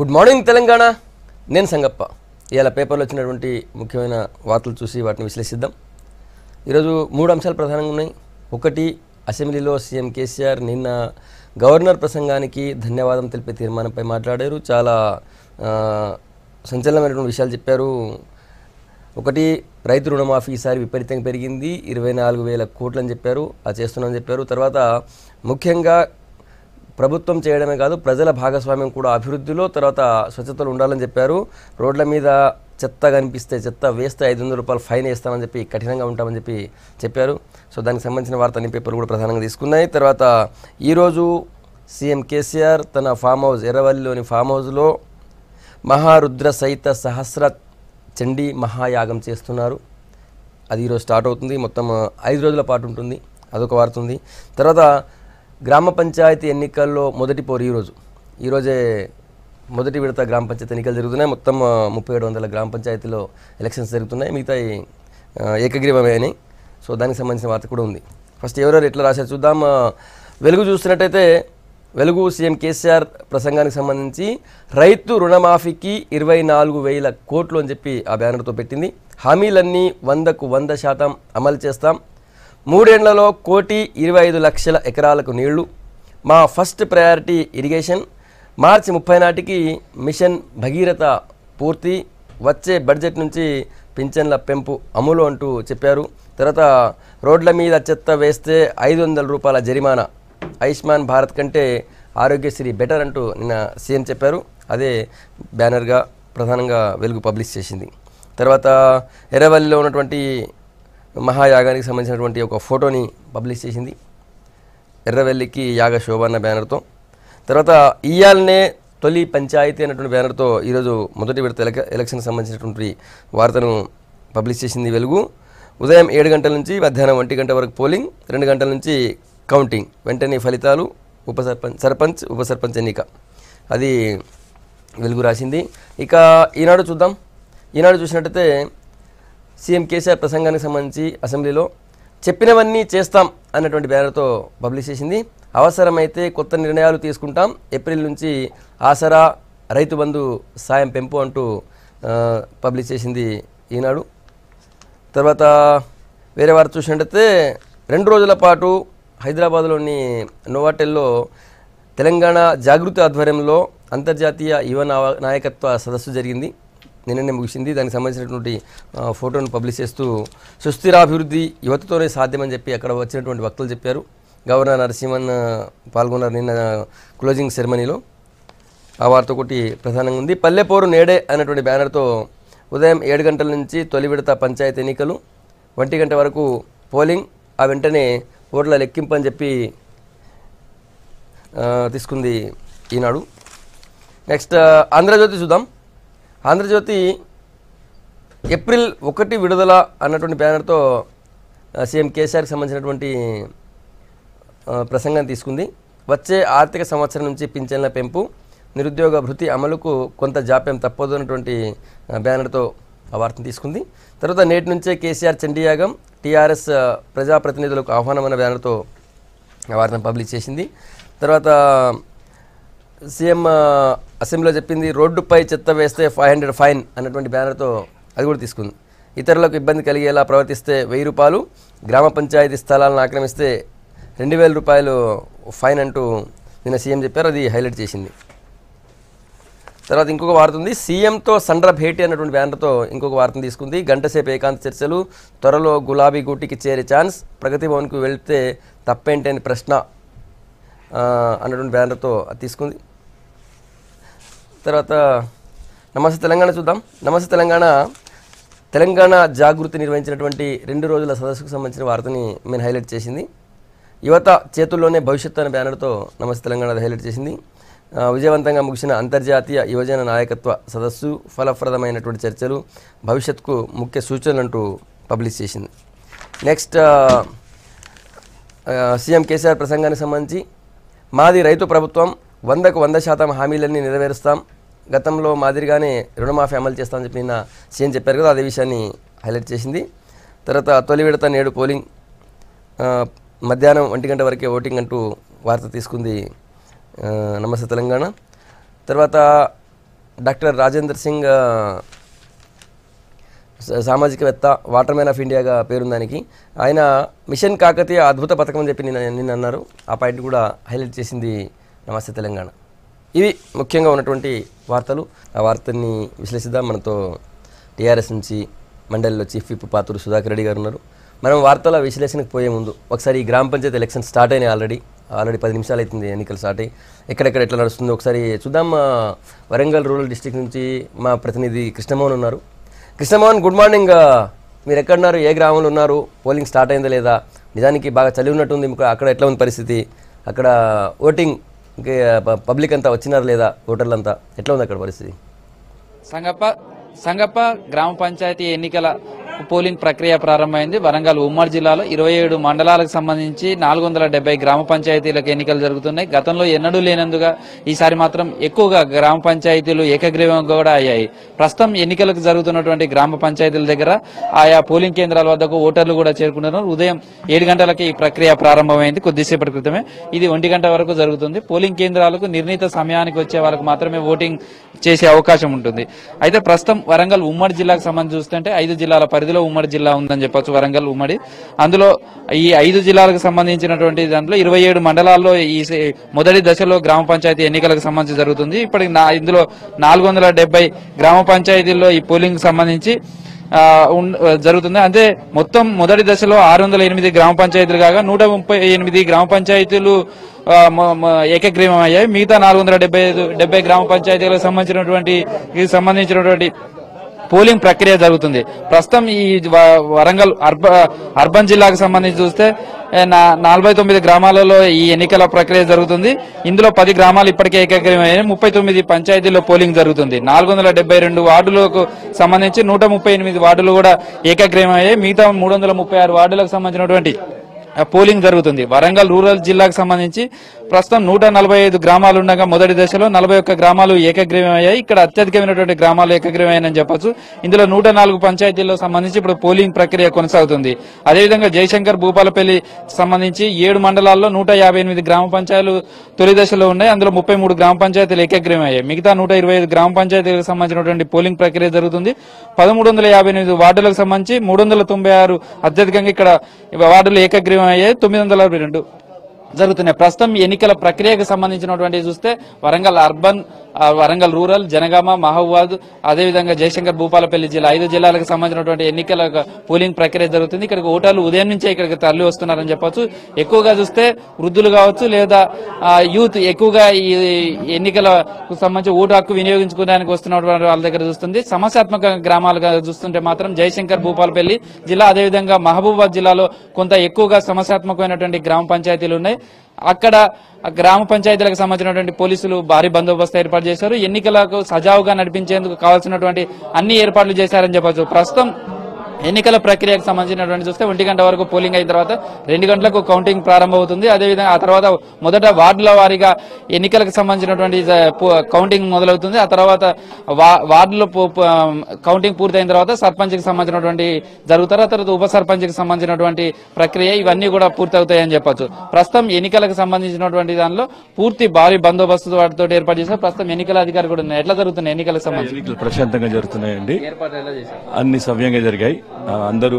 Good morning Telangana. నేను సంగప్ప. ఇవాళ పేపర్లో వచ్చినటువంటి ముఖ్యమైన వార్తలు చూసి వాటిని విశ్లేషిద్దాం. ఈరోజు 3 అంశాలు ప్రధానంగా ఉన్నాయి. ఒకటి, అసెంబ్లీలో సీఎం కేసీఆర్ నిన్న గవర్నర్ ప్రసంగానికి ధన్యవాదం తెలిపే తీర్మానంపై మాట్లాడారు. చాలా సంచలనమైనటువంటి విషయాలు చెప్పారు. ఒకటి, రైతు రుణమాఫీ ఈసారి విపరీతంగా పెరిగింది, 24,000 కోట్లని చెప్పారు, అది చేస్తున్నామని చెప్పారు. తర్వాత ముఖ్యంగా ప్రభుత్వం చేయడమే కాదు, ప్రజల భాగస్వామ్యం కూడా అభివృద్ధిలో, తర్వాత స్వచ్ఛతలు ఉండాలని చెప్పారు. రోడ్ల మీద చెత్త కనిపిస్తే, చెత్త వేస్తే 500 రూపాయలు ఫైన్ వేస్తామని చెప్పి, కఠినంగా ఉంటామని చెప్పారు. సో దానికి సంబంధించిన వార్త అన్ని పేపర్లు కూడా ప్రధానంగా తీసుకున్నాయి. తర్వాత ఈరోజు సీఎం కేసీఆర్ తన ఫామ్ హౌస్, ఎర్రవల్లిలోని ఫామ్ హౌస్లో మహారుద్ర సహిత సహస్ర చండీ మహాయాగం చేస్తున్నారు. అది ఈరోజు స్టార్ట్ అవుతుంది. మొత్తం 5 రోజుల పాటు ఉంటుంది. అదొక వార్త ఉంది. తర్వాత గ్రామ పంచాయతీ ఎన్నికల్లో మొదటి పోరు ఈరోజే మొదటి విడత గ్రామ పంచాయతీ ఎన్నికలు జరుగుతున్నాయి. మొత్తం 3700 గ్రామ పంచాయతీలో ఎలక్షన్స్ జరుగుతున్నాయి. మిగతా ఏకగ్రీవమేనాయి. సో దానికి సంబంధించిన వార్త కూడా ఉంది. ఫస్ట్ ఎవరెవరు ఎట్లా రాశారు చూద్దాం. వెలుగు చూస్తున్నట్టయితే, వెలుగు సీఎం కేసీఆర్ ప్రసంగానికి సంబంధించి రైతు రుణమాఫీకి 24,000 కోట్లు అని చెప్పి ఆ బ్యానర్తో పెట్టింది. హామీలన్నీ 100కు 100% అమలు చేస్తాం. 3 ఏళ్లలో 1,25,00,000 ఎకరాలకు నీళ్లు. మా ఫస్ట్ ప్రయారిటీ ఇరిగేషన్. మార్చి 30 నాటికి మిషన్ భగీరథ పూర్తి. వచ్చే బడ్జెట్ నుంచి పింఛన్ల పెంపు అమలు అంటూ చెప్పారు. తర్వాత రోడ్ల మీద చెత్త వేస్తే 500 రూపాయల జరిమానా. ఆయుష్మాన్ భారత్ కంటే ఆరోగ్యశ్రీ బెటర్ అంటూ నిన్న సీఎం చెప్పారు. అదే బ్యానర్గా ప్రధానంగా వెలుగు పబ్లిష్ చేసింది. తర్వాత ఎర్రవల్లిలో ఉన్నటువంటి మహాయాగానికి సంబంధించినటువంటి ఒక ఫోటోని పబ్లిష్ చేసింది, ఎర్రవెల్లికి యాగ శోభ అన్న బ్యానర్తో. తర్వాత ఇయ్యాలనే తొలి పంచాయతీ అన్నటువంటి బ్యానర్తో ఈరోజు మొదటి విడత ఎలక్షన్కి సంబంధించినటువంటి వార్తను పబ్లిష్ చేసింది వెలుగు. ఉదయం 7 గంటల నుంచి మధ్యాహ్నం 1 గంట వరకు పోలింగ్, 2 గంటల నుంచి కౌంటింగ్, వెంటనే ఫలితాలు, సర్పంచ్ ఉప సర్పంచ్ ఎన్నిక. అది వెలుగు రాసింది. ఇక ఈనాడు చూద్దాం. ఈనాడు చూసినట్టయితే సీఎం కేసీఆర్ ప్రసంగానికి సంబంధించి అసెంబ్లీలో చెప్పినవన్నీ చేస్తాం అన్నటువంటి బ్యానర్తో పబ్లిష్ చేసింది. అవసరమైతే కొత్త నిర్ణయాలు తీసుకుంటాం. ఏప్రిల్ నుంచి ఆసరా, రైతు బంధు సాయం పెంపు అంటూ పబ్లిష్ చేసింది ఈనాడు. తర్వాత వేరే వార్త చూసినట్టయితే 2 రోజుల పాటు హైదరాబాద్లోని నోవాటెల్లో తెలంగాణ జాగృతి ఆధ్వర్యంలో అంతర్జాతీయ యువ నాయకత్వ సదస్సు జరిగింది. నిన్ననే ముగిసింది. దానికి సంబంధించినటువంటి ఫోటోను పబ్లిష్ చేస్తూ సుస్థిరాభివృద్ధి యువతతోనే సాధ్యమని చెప్పి అక్కడ వచ్చినటువంటి వక్తలు చెప్పారు. గవర్నర్ నరసింహన్ పాల్గొన్నారు నిన్న క్లోజింగ్ సెరమనీలో. ఆ వార్త ఒకటి ప్రధానంగా ఉంది. పల్లెపోరు నేడే అన్నటువంటి బ్యానర్తో ఉదయం 7 గంటల నుంచి తొలి విడత పంచాయతీ ఎన్నికలు, 1 గంట వరకు పోలింగ్, ఆ వెంటనే ఓట్ల లెక్కింపు అని చెప్పి తీసుకుంది ఈనాడు. నెక్స్ట్ ఆంధ్రజ్యోతి చూద్దాం. ఆంధ్రజ్యోతి ఏప్రిల్ 1 విడుదల అన్నటువంటి బ్యానర్తో సీఎం కేసీఆర్కి సంబంధించినటువంటి ప్రసంగాన్ని తీసుకుంది. వచ్చే ఆర్థిక సంవత్సరం నుంచి పింఛన్ల పెంపు, నిరుద్యోగ భృతి అమలుకు కొంత జాప్యం తప్పదు అన్నటువంటి బ్యానర్తో ఆ వార్తను తీసుకుంది. తర్వాత నేటి నుంచే కేసీఆర్ చండీయాగం, టీఆర్ఎస్ ప్రజాప్రతినిధులకు ఆహ్వానం అన్న బ్యానర్తో ఆ వార్తను పబ్లిష్ చేసింది. తర్వాత సీఎం అసెంబ్లీలో చెప్పింది, రోడ్డుపై చెత్త వేస్తే 500 ఫైన్ అన్నటువంటి బ్యానర్తో అది కూడా తీసుకుంది. ఇతరులకు ఇబ్బంది కలిగేలా ప్రవర్తిస్తే 1000 రూపాయలు, గ్రామ పంచాయతీ స్థలాలను ఆక్రమిస్తే 2,000 రూపాయలు ఫైన్ అంటూ నిన్న సీఎం చెప్పారు. అది హైలైట్ చేసింది. తర్వాత ఇంకొక వార్త ఉంది. సీఎంతో సండ్ర భేటీ అన్నటువంటి బ్యానర్తో ఇంకొక వార్తను తీసుకుంది. గంటసేపు ఏకాంత చర్చలు, త్వరలో గులాబీ గూటికి చేరే ఛాన్స్, ప్రగతి భవన్కు వెళ్తే తప్పేంటి అని ప్రశ్న అన్నటువంటి బ్యానర్తో అది తీసుకుంది. తర్వాత నమస్తే తెలంగాణ చూద్దాం. నమస్తే తెలంగాణ జాగృతి నిర్వహించినటువంటి 2 రోజుల సదస్సుకు సంబంధించిన వార్తని మేము హైలైట్ చేసింది. యువత చేతుల్లోనే భవిష్యత్తు అనే బ్యానర్తో నమస్తే తెలంగాణ హైలైట్ చేసింది. విజయవంతంగా ముగిసిన అంతర్జాతీయ యువజన నాయకత్వ సదస్సు, ఫలప్రదమైనటువంటి చర్చలు, భవిష్యత్తుకు ముఖ్య సూచనలు అంటూ పబ్లిష్ చేసింది. నెక్స్ట్ సీఎం కేసీఆర్ ప్రసంగానికి సంబంధించి మాది రైతు ప్రభుత్వం, 100కు 100% హామీలన్నీ నెరవేరుస్తాం, గతంలో మాదిరిగానే రుణమాఫీ అమలు చేస్తామని చెప్పి నిన్న సీఎం చెప్పారు కదా, అదే విషయాన్ని హైలైట్ చేసింది. తర్వాత తొలి విడత నేడు పోలింగ్, మధ్యాహ్నం 1 గంట వరకే ఓటింగ్ అంటూ వార్త తీసుకుంది నమస్తే తెలంగాణ. తర్వాత డాక్టర్ రాజేందర్ సింగ్ సామాజికవేత్త, వాటర్ మ్యాన్ ఆఫ్ ఇండియాగా పేరుందానికి. ఆయన మిషన్ కాకతీయ అద్భుత పథకం అని చెప్పి నిన్న అన్నారు. ఆ పాయింట్ కూడా హైలైట్ చేసింది నమస్తే తెలంగాణ. ఇవి ముఖ్యంగా ఉన్నటువంటి వార్తలు. ఆ వార్తల్ని విశ్లేషిద్దాం. మనతో టీఆర్ఎస్ నుంచి మండలిలో చీఫ్ విప్ పాతూరు సుధాకర్ రెడ్డి గారు ఉన్నారు. మనం వార్తల విశ్లేషణకు పోయే ముందు ఒకసారి ఈ గ్రామ పంచాయతీ ఎలక్షన్ స్టార్ట్ అయినాయి. ఆల్రెడీ 10 నిమిషాలు అవుతుంది ఎన్నికలు స్టార్ట్ అయ్యి. ఎక్కడెక్కడ ఎట్లా నడుస్తుందో ఒకసారి చూద్దాం. వరంగల్ రూరల్ డిస్ట్రిక్ట్ నుంచి మా ప్రతినిధి కృష్ణమోహన్ ఉన్నారు. Krishnamohan, good morning. మీరు ఎక్కడున్నారు, ఏ గ్రామంలో ఉన్నారు, పోలింగ్ స్టార్ట్ అయిందా లేదా? నిజానికి బాగా చలి ఉన్నట్టుంది అక్కడ. ఎట్లా ఉంది పరిస్థితి అక్కడ? ఓటింగ్ పబ్లిక్ అంతా వచ్చినారు లేదా? ఓటర్లంతా ఎట్లా ఉంది అక్కడ పరిస్థితి? సంగప్ప గ్రామ పంచాయతీ ఎన్నికల పోలింగ్ ప్రక్రియ ప్రారంభమైంది. వరంగల్ ఉమ్మడి జిల్లాలో 27 మండలాలకు సంబంధించి 470 గ్రామ పంచాయతీలకు ఎన్నికలు జరుగుతున్నాయి. గతంలో ఎన్నడూ లేనందుగా ఈసారి మాత్రం ఎక్కువగా గ్రామ పంచాయతీలు ఏకగ్రీవంగా కూడా అయ్యాయి. ప్రస్తుతం ఎన్నికలకు జరుగుతున్నటువంటి గ్రామ పంచాయతీల దగ్గర ఆయా పోలింగ్ కేంద్రాల వద్దకు ఓటర్లు కూడా చేరుకుంటున్నారు. ఉదయం 7 గంటలకి ఈ ప్రక్రియ ప్రారంభమైంది. కొద్దిసేపటి క్రితమే ఇది 1 గంట వరకు జరుగుతుంది. పోలింగ్ కేంద్రాలకు నిర్ణీత సమయానికి వచ్చే వాళ్ళకు మాత్రమే ఓటింగ్ చేసే అవకాశం ఉంటుంది. అయితే ప్రస్తుతం వరంగల్ ఉమ్మడి జిల్లాకు సంబంధించి చూస్తుంటే 5 జిల్లాల పరిధిలో ఉమ్మడి జిల్లా ఉందని చెప్పొచ్చు. వరంగల్ ఉమ్మడి, అందులో ఈ 5 జిల్లాలకు సంబంధించినటువంటి దాంట్లో 27 మండలాల్లో ఈ మొదటి దశలో గ్రామ పంచాయతీ ఎన్నికలకు సంబంధించి జరుగుతుంది. ఇప్పటికి ఇందులో 470 గ్రామ పంచాయతీల్లో ఈ పోలింగ్ సంబంధించి జరుగుతుంది. అంటే మొత్తం మొదటి దశలో 608 గ్రామ పంచాయతీలు కాగా 138 గ్రామ పంచాయతీలు ఏకగ్రీవం అయ్యాయి. మిగతా 470 గ్రామ పంచాయతీలకు సంబంధించినటువంటి పోలింగ్ ప్రక్రియ జరుగుతుంది. ప్రస్తుతం ఈ వరంగల్ అర్బన్ జిల్లాకు సంబంధించి చూస్తే 49 గ్రామాలలో ఈ ఎన్నికల ప్రక్రియ జరుగుతుంది. ఇందులో 10 గ్రామాలు ఇప్పటికే ఏకగ్రీవమయ్యాయి. 39 పంచాయతీల్లో పోలింగ్ జరుగుతుంది. 472 వార్డులకు సంబంధించి 138 వార్డులు కూడా ఏకగ్రీవమయ్యాయి. మిగతా 336 వార్డులకు సంబంధించినటువంటి పోలింగ్ జరుగుతుంది. వరంగల్ రూరల్ జిల్లాకు సంబంధించి ప్రస్తుతం 145 గ్రామాలు ఉండగా మొదటి దశలో 41 గ్రామాలు ఏకగ్రీవమయ్యాయి. ఇక్కడ అత్యధికమైనటువంటి గ్రామాలు ఏకగ్రీవమయ్యాయని చెప్పొచ్చు. ఇందులో 104 పంచాయతీల్లో సంబంధించి ఇప్పుడు పోలింగ్ ప్రక్రియ కొనసాగుతుంది. అదేవిధంగా జయశంకర్ భూపాలపల్లి సంబంధించి 7 మండలాల్లో 158 గ్రామ పంచాయతీలు తొలి దశలో ఉన్నాయి. అందులో 33 గ్రామ పంచాయతీలు ఏకగ్రీవమయ్యాయి. మిగతా 125 గ్రామ పంచాయతీలకు సంబంధించినటువంటి పోలింగ్ ప్రక్రియ జరుగుతుంది. 1358 వార్డులకు సంబంధించి 396 అత్యధికంగా ఇక్కడ వార్డులు ఏకగ్రీవం అయ్యాయి. 962 జరుగుతున్నాయి. ప్రస్తుతం ఎన్నికల ప్రక్రియకు సంబంధించినటువంటి చూస్తే వరంగల్ అర్బన్, వరంగల్ రూరల్, జనగామ, మహబూబాద్, అదేవిధంగా జయశంకర్ భూపాలపల్లి జిల్లా 5 జిల్లాలకు సంబంధించినటువంటి ఎన్నికల పోలింగ్ ప్రక్రియ జరుగుతుంది. ఇక్కడికి ఓటర్లు ఉదయం నుంచే ఇక్కడికి తరలి వస్తున్నారని చెప్పొచ్చు. ఎక్కువగా చూస్తే వృద్ధులు కావచ్చు లేదా యూత్ ఎక్కువగా ఈ ఎన్నికలకు సంబంధించి ఓటు హక్కు వినియోగించుకోవడానికి వస్తున్నటువంటి వాళ్ళ దగ్గర చూస్తుంది. సమస్యాత్మక గ్రామాలుగా చూస్తుంటే మాత్రం జయశంకర్ భూపాలపల్లి జిల్లా, అదేవిధంగా మహబూబాద్ జిల్లాలో కొంత ఎక్కువగా సమస్యాత్మకమైనటువంటి గ్రామ పంచాయతీలు ఉన్నాయి. అక్కడ గ్రామ పంచాయతీలకు సంబంధించినటువంటి పోలీసులు భారీ బందోబస్తు ఏర్పాటు చేశారు. ఎన్నికలకు సజావుగా నడిపించేందుకు కావాల్సినటువంటి అన్ని ఏర్పాట్లు చేశారని చెప్పొచ్చు. ప్రస్తుతం ఎన్నికల ప్రక్రియకు సంబంధించినటువంటి చూస్తే 1 గంట వరకు పోలింగ్ అయిన తర్వాత 2 గంటలకు కౌంటింగ్ ప్రారంభమవుతుంది. అదేవిధంగా ఆ తర్వాత మొదట వార్డుల వారీగా ఎన్నికలకు సంబంధించినటువంటి కౌంటింగ్ మొదలవుతుంది. ఆ తర్వాత వార్డులో కౌంటింగ్ పూర్తయిన తర్వాత సర్పంచ్ కి సంబంధించినటువంటి జరుగుతారు. ఆ తర్వాత ఉప సర్పంచ్ కి సంబంధించినటువంటి ప్రక్రియ ఇవన్నీ కూడా పూర్తవుతాయని చెప్పొచ్చు. ప్రస్తుతం ఎన్నికలకు సంబంధించినటువంటి దానిలో పూర్తి భారీ బందోబస్తు వాటితో ఏర్పాటు చేశారు. ప్రస్తుతం ఎన్నికల అధికారులు కూడా ఎట్లా జరుగుతున్నాయి ఎన్నికలకు సంబంధించి? ప్రశాంతంగా జరుగుతున్నాయండి. అన్ని సవ్యంగా జరిగాయి. అందరూ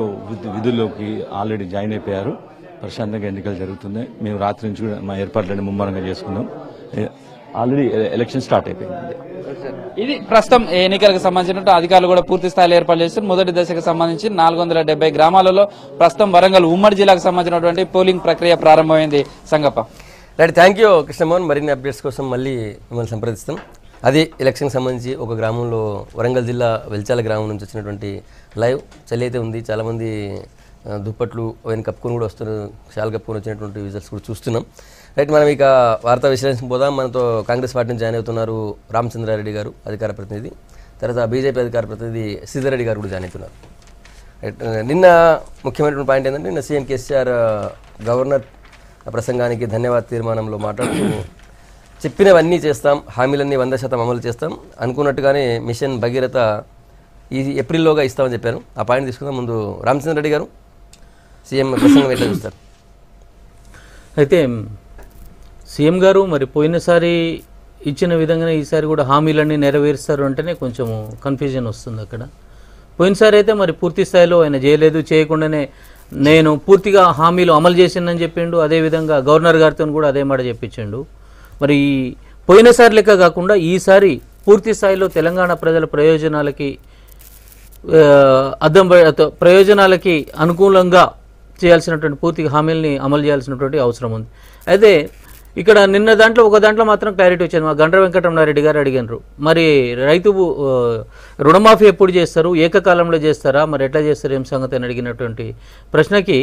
విధుల్లోకి ఆల్రెడీ జాయిన్ అయిపోయారు. ప్రశాంతంగా ఎన్నికలు జరుగుతున్నాయి. మేము రాత్రి నుంచి కూడా మా ఏర్పాట్లన్నీ ముమ్మరంగా చేసుకున్నాం. ఆల్రెడీ ఎలక్షన్ స్టార్ట్ అయిపోయింది. ఇది ప్రస్తుతం ఎన్నికలకు సంబంధించిన అధికారులు కూడా పూర్తి స్థాయిలో ఏర్పాటు చేస్తారు. మొదటి దశకు సంబంధించి 470 గ్రామాలలో ప్రస్తుతం వరంగల్ ఉమ్మడి జిల్లాకు సంబంధించినటువంటి పోలింగ్ ప్రక్రియ ప్రారంభమైంది. Sangappa right, thank you Krishnamohan. మరిన్ని అప్డేట్స్ కోసం మళ్ళీ మిమ్మల్ని సంప్రదిస్తాం. అది ఎలక్షన్కి సంబంధించి ఒక గ్రామంలో వరంగల్ జిల్లా వెల్చాల గ్రామం నుంచి వచ్చినటువంటి లైవ్. చలి అయితే ఉంది, చాలామంది దుప్పట్లు ఆయన కప్పుకొని కూడా వస్తున్నారు, షాల్ కప్పుకొని వచ్చినటువంటి విజువల్స్ కూడా చూస్తున్నాం. రైట్, మనం ఇక వార్తా విశ్లేషణ పోదాం. మనతో కాంగ్రెస్ పార్టీ నుంచి జాయిన్ అవుతున్నారు రామచంద్రారెడ్డి గారు, అధికార ప్రతినిధి. తర్వాత బీజేపీ అధికార ప్రతినిధి శ్రీధర్ రెడ్డి గారు కూడా జాయిన్ అవుతున్నారు. రైట్, నిన్న ముఖ్యమైనటువంటి పాయింట్ ఏంటంటే నిన్న సీఎం కేసీఆర్ గవర్నర్ ప్రసంగానికి ధన్యవాద తీర్మానంలో మాట్లాడుతూ చెప్పినవన్నీ చేస్తాం, హామీలన్నీ 100% అమలు చేస్తాం, అనుకున్నట్టుగానే మిషన్ భగీరథ ఈ ఏప్రిల్లోగా ఇస్తామని చెప్పారు. ఆ పాయింట్ తీసుకుందాం. ముందు రామచంద్ర రెడ్డి గారు, సీఎం ప్రసంగం ఎట్లా చూస్తారు? అయితే సీఎం గారు మరి పోయినసారి ఇచ్చిన విధంగానే ఈసారి కూడా హామీలన్నీ నెరవేరుస్తారు అంటేనే కొంచెం కన్ఫ్యూజన్ వస్తుంది అక్కడ. పోయినసారి అయితే మరి పూర్తి స్థాయిలో ఆయన చేయలేదు, చేయకుండానే నేను పూర్తిగా హామీలు అమలు చేసిందని చెప్పిండు. అదేవిధంగా గవర్నర్ గారితో కూడా అదే మాట చెప్పించిండు. మరి పోయినసారి లెక్క కాకుండా ఈసారి పూర్తి స్థాయిలో తెలంగాణ ప్రజల ప్రయోజనాలకి అనుకూలంగా చేయాల్సినటువంటి పూర్తి హామీలని అమలు చేయాల్సినటువంటి అవసరం ఉంది. అయితే ఇక్కడ నిన్న ఒక దాంట్లో మాత్రం క్లారిటీ వచ్చింది. మా గండ్ర వెంకటరమణారెడ్డి గారు అడిగినారు, మరి రైతు రుణమాఫీ ఎప్పుడు చేస్తారు, ఏకకాలంలో చేస్తారా, మరి ఎట్లా చేస్తారు ఏం సంగతి అని అడిగినటువంటి ప్రశ్నకి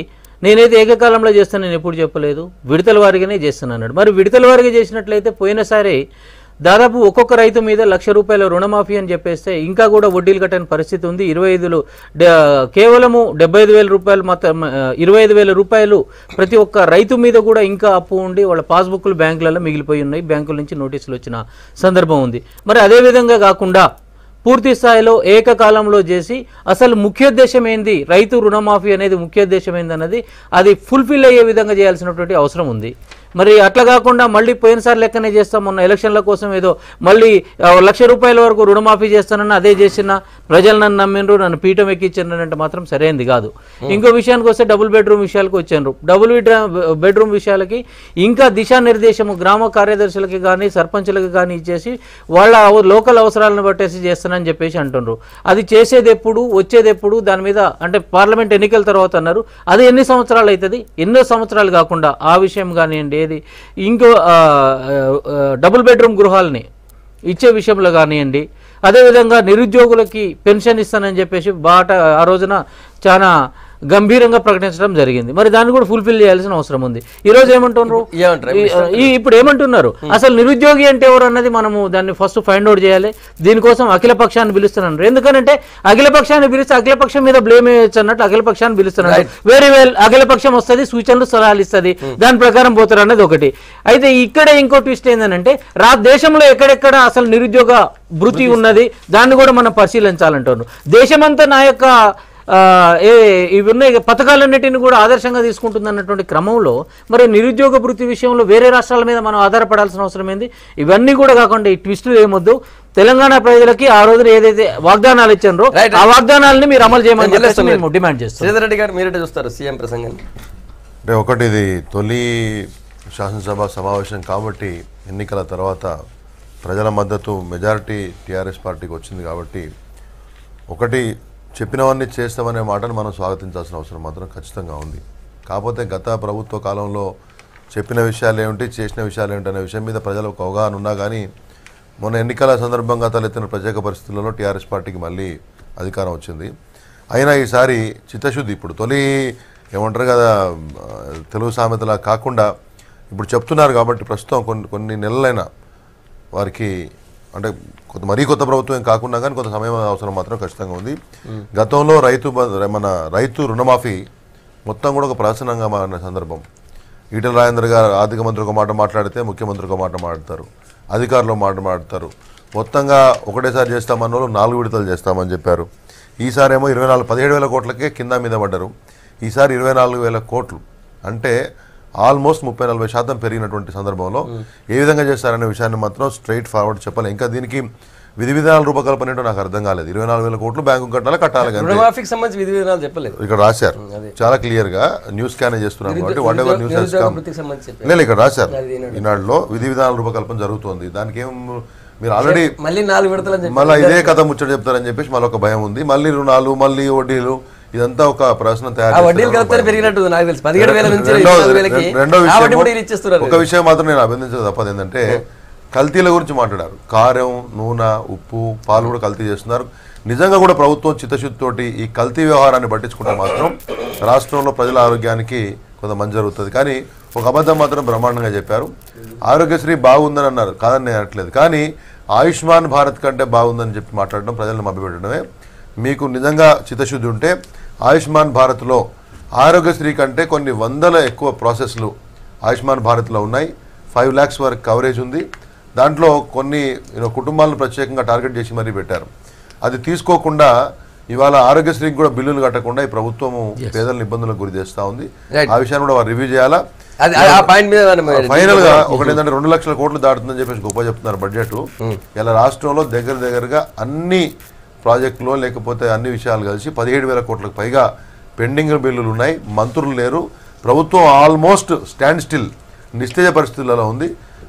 నేనైతే ఏకకాలంలో చేస్తాను, నేను ఎప్పుడు చెప్పలేదు, విడతల వారిగానే చేస్తాను అన్నాడు. మరి విడతల వారిగా చేసినట్లయితే పోయినసారి దాదాపు ఒక్కొక్క రైతు మీద ₹1,00,000 రుణమాఫీ అని చెప్పేస్తే ఇంకా కూడా వడ్డీలు కట్టని పరిస్థితి ఉంది. కేవలము ₹75,000 మాత్రం, ₹25,000 ప్రతి ఒక్క రైతు మీద కూడా ఇంకా అప్పు ఉండి వాళ్ళ పాస్బుక్లు బ్యాంకులలో మిగిలిపోయి ఉన్నాయి. బ్యాంకుల నుంచి నోటీసులు వచ్చిన సందర్భం ఉంది. మరి అదేవిధంగా కాకుండా పూర్తి స్థాయిలో ఏకకాలంలో చేసి అసలు ముఖ్యోద్దేశం ఏంది, రైతు రుణమాఫీ అనేది ముఖ్యోద్దేశం ఏంది అన్నది అది ఫుల్ఫిల్ అయ్యే విధంగా చేయాల్సినటువంటి అవసరం ఉంది. మరి అట్లా కాకుండా మళ్ళీ పోయినసారి లెక్కనే చేస్తాం, మొన్న ఎలక్షన్ల కోసం ఏదో మళ్ళీ ₹1,00,000 వరకు రుణమాఫీ చేస్తానని అదే చేసిన ప్రజలు నన్ను నమ్మిండ్రు, నన్ను పీఠం ఎక్కించారంటే మాత్రం సరైనది కాదు. ఇంకో విషయానికి వస్తే డబుల్ బెడ్రూమ్ విషయాలకు వచ్చారు. డబుల్ బెడ్రూమ్ విషయాలకి ఇంకా దిశానిర్దేశము గ్రామ కార్యదర్శులకి కానీ సర్పంచులకి కానీ ఇచ్చేసి వాళ్ళ లోకల్ అవసరాలను బట్టేసి చేస్తానని చెప్పేసి అంటున్నారు. అది చేసేది ఎప్పుడు, వచ్చేది ఎప్పుడు, దాని మీద అంటే పార్లమెంట్ ఎన్నికల తర్వాత అన్నారు. అది ఎన్ని సంవత్సరాలు అవుతుంది, ఎన్నో సంవత్సరాలు కాకుండా ఆ విషయం కానివ్వండి, ఏది ఇంకో డబుల్ బెడ్రూమ్ గృహాలని ఇచ్చే విషయంలో కానివ్వండి, అదేవిధంగా నిరుద్యోగులకి పెన్షన్ ఇస్తానని చెప్పేసి ఆ రోజున చాలా గంభీరంగా ప్రకటించడం జరిగింది. మరి దాన్ని కూడా ఫుల్ఫిల్ చేయాల్సిన అవసరం ఉంది. ఈ రోజు ఏమంటున్నారు, ఇప్పుడు ఏమంటున్నారు, అసలు నిరుద్యోగి అంటే ఎవరు అన్నది మనము దాన్ని ఫస్ట్ ఫైండ్ అవుట్ చేయాలి. దీనికోసం అఖిల పక్షాన్ని పిలుస్తున్నారు. ఎందుకంటే అఖిల పక్షాన్ని పిలిస్తే అఖిల పక్షం మీద బ్లేమ్ వేయచ్చు అన్నట్టు అఖిల పక్షాన్ని పిలుస్తున్నారు. వెరీ వెల్, అఖిల పక్షం వస్తుంది, సూచనలు సలహాలు ఇస్తుంది, దాని ప్రకారం పోతారు అన్నది ఒకటి. అయితే ఇక్కడే ఇంకో ట్విస్ట్ ఏంటంటే దేశంలో ఎక్కడెక్కడ అసలు నిరుద్యోగ భృతి ఉన్నది దాన్ని కూడా మనం పరిశీలించాలంటున్నారు. దేశమంతా నా యొక్క ఇవి ఉన్నాయి పథకాలన్నిటిని కూడా ఆదర్శంగా తీసుకుంటుంది అన్నటువంటి క్రమంలో మరి నిరుద్యోగ భృతి విషయంలో వేరే రాష్ట్రాల మీద మనం ఆధారపడాల్సిన అవసరం ఏంది? ఇవన్నీ కూడా కాకుండా ఈ ట్విస్టులు ఏమొద్దు. తెలంగాణ ప్రజలకి ఆ రోజున ఏదైతే వాగ్దానాలు ఇచ్చారో ఆ వాగ్దానాలని మీరు అమలు చేయమని చెప్పేసి మేము డిమాండ్ చేస్తాం. శ్రీధర్ రెడ్డి గారు మీరేట చూస్తారు సీఎం ప్రసంగాన్ని? అంటే ఒకటి, ఇది తొలి శాసనసభ సమావేశం కాబట్టి ఎన్నికల తర్వాత ప్రజల మద్దతు మెజారిటీ టీఆర్ఎస్ పార్టీకి వచ్చింది కాబట్టి ఒకటి చెప్పినవన్నీ చేస్తామనే మాటను మనం స్వాగతించాల్సిన అవసరం మాత్రం ఖచ్చితంగా ఉంది. కాకపోతే గత ప్రభుత్వ కాలంలో చెప్పిన విషయాలు ఏమిటి, చేసిన విషయాలు ఏమిటి అనే విషయం మీద ప్రజలకు అవగాహన ఉన్నా కానీ మొన్న ఎన్నికల సందర్భంగా తలెత్తిన ప్రత్యేక పరిస్థితులలో టీఆర్ఎస్ పార్టీకి మళ్ళీ అధికారం వచ్చింది. అయినా ఈసారి చిత్తశుద్ధి, ఇప్పుడు తొలి ఏమంటారు కదా తెలుగు సామెతలా కాకుండా ఇప్పుడు చెప్తున్నారు కాబట్టి ప్రస్తుతం కొన్ని నెలలైనా వారికి అంటే మరీ కొత్త ప్రభుత్వం ఏం కాకుండా కానీ కొంత సమయం అవసరం మాత్రం ఖచ్చితంగా ఉంది. గతంలో రైతు రుణమాఫీ మొత్తం కూడా ఒక ప్రహసనంగా మారిన సందర్భం. ఈటెల రాజేందర్ గారు ఆర్థిక మంత్రి ఒక మాట మాట్లాడితే ముఖ్యమంత్రి ఒక మాట మాట్లాడతారు, అధికారులు మాట మాట్లాడతారు. మొత్తంగా ఒకటేసారి చేస్తామన్న వాళ్ళు 4 విడతలు చేస్తామని చెప్పారు. ఈసారి ఏమో 17,000 కోట్లకే కింద మీద పడ్డారు. ఈసారి 24,000 కోట్లు అంటే ఆల్మోస్ట్ 30-40% పెరిగినటువంటి సందర్భంలో ఏ విధంగా చేస్తారనే విషయాన్ని మాత్రం స్ట్రైట్ ఫార్వర్డ్ చెప్పాలి. ఇంకా దీనికి విధి విధానాల రూపకల్పన ఏంటో నాకు అర్థం కాలేదు. 24,000 కోట్లు బ్యాంకు కట్టాలి ఇక్కడ రాశారు చాలా క్లియర్ గా. న్యూస్ స్కాన్ చేస్తున్నాం కాబట్టి వాట్ ఎవర్ న్యూస్ లేదు ఇక్కడ రాశారు. ఈనాడులో విధి విధానాల రూపకల్పన జరుగుతుంది. దానికి ఏం మీరు ఆల్రెడీ మళ్ళీ ఇదే కథ ముచ్చట చెప్తారని చెప్పేసి మళ్ళీ ఒక భయం ఉంది. మళ్ళీ రుణాలు, మళ్ళీ వడ్డీలు, ఇదంతా ఒక ప్రశ్న తయారు. ఒక విషయం మాత్రం నేను అభినందించదు తప్పదు ఏంటంటే కల్తీల గురించి మాట్లాడారు. కారం, నూనె, ఉప్పు, పాలు కూడా కల్తీ చేస్తున్నారు. నిజంగా కూడా ప్రభుత్వం చిత్తశుద్ధితోటి ఈ కల్తీ వ్యవహారాన్ని పట్టించుకుంటే మాత్రం రాష్ట్రంలో ప్రజల ఆరోగ్యానికి కొంత మంచి జరుగుతుంది. కానీ ఒక అబద్ధం మాత్రం బ్రహ్మాండంగా చెప్పారు. ఆరోగ్యశ్రీ బాగుందని అన్నారు, కాదని నేను అనట్లేదు. కానీ ఆయుష్మాన్ భారత్ కంటే బాగుందని చెప్పి మాట్లాడడం, ప్రజలను మభ్యపెట్టడమే. మీకు నిజంగా చిత్తశుద్ధి ఉంటే ఆయుష్మాన్ భారత్లో ఆరోగ్యశ్రీ కంటే కొన్ని వందల ఎక్కువ ప్రాసెస్లు ఆయుష్మాన్ భారత్లో ఉన్నాయి. 5 lakhs వరకు కవరేజ్ ఉంది. దాంట్లో కొన్ని కుటుంబాలను ప్రత్యేకంగా టార్గెట్ చేసి మరీ పెట్టారు. అది తీసుకోకుండా ఇవాళ ఆరోగ్యశ్రీకి కూడా బిల్లులు కట్టకుండా ఈ ప్రభుత్వము పేదలను ఇబ్బందులకు గురి చేస్తా ఉంది. ఆ విషయాన్ని కూడా వారు రివ్యూ చేయాలా. ఫైనల్ గా ఒకటి ఏంటంటే 2 లక్షల కోట్లు దాటుతుందని చెప్పేసి గొప్ప చెప్తున్నారు బడ్జెట్. ఇలా రాష్ట్రంలో దగ్గరగా అన్ని ప్రాజెక్టులో లేకపోతే అన్ని విషయాలు కలిసి 17,000 కోట్లకు పైగా పెండింగ్ బిల్లులు ఉన్నాయి. మంత్రులు లేరు. ప్రభుత్వం ఆల్మోస్ట్ స్టాండ్ స్టిల్ నిస్తేజ పరిస్థితులలో ఉంది.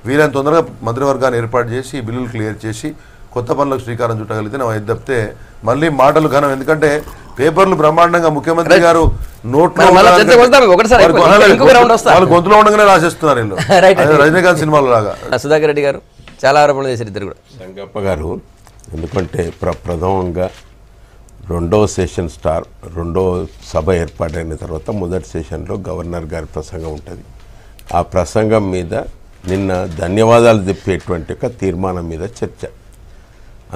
వీలైన తొందరగా మంత్రివర్గాన్ని ఏర్పాటు చేసి ఈ బిల్లులు క్లియర్ చేసి కొత్త పనులకు శ్రీకారం చుట్టగలిగితే నా తప్పితే మళ్ళీ మాటలు ఘనం. ఎందుకంటే పేపర్లు బ్రహ్మాండంగా ముఖ్యమంత్రి గారు నోట్లో గొంతులో ఉండగానే రాసేస్తున్నారు వీళ్ళు, రజనీకాంత్ సినిమాల లాగా. సుధాకర్ రెడ్డి గారు చాలా ఆరోపణలు చేశారు ఇద్దరు కూడా. సంగప్ప గారు ఎందుకంటే ప్రథమంగా రెండో సభ ఏర్పాటైన తర్వాత మొదటి సెషన్లో గవర్నర్ గారి ప్రసంగం ఉంటుంది. ఆ ప్రసంగం మీద నిన్న ధన్యవాదాలు చెప్పేటువంటి ఒక తీర్మానం మీద చర్చ.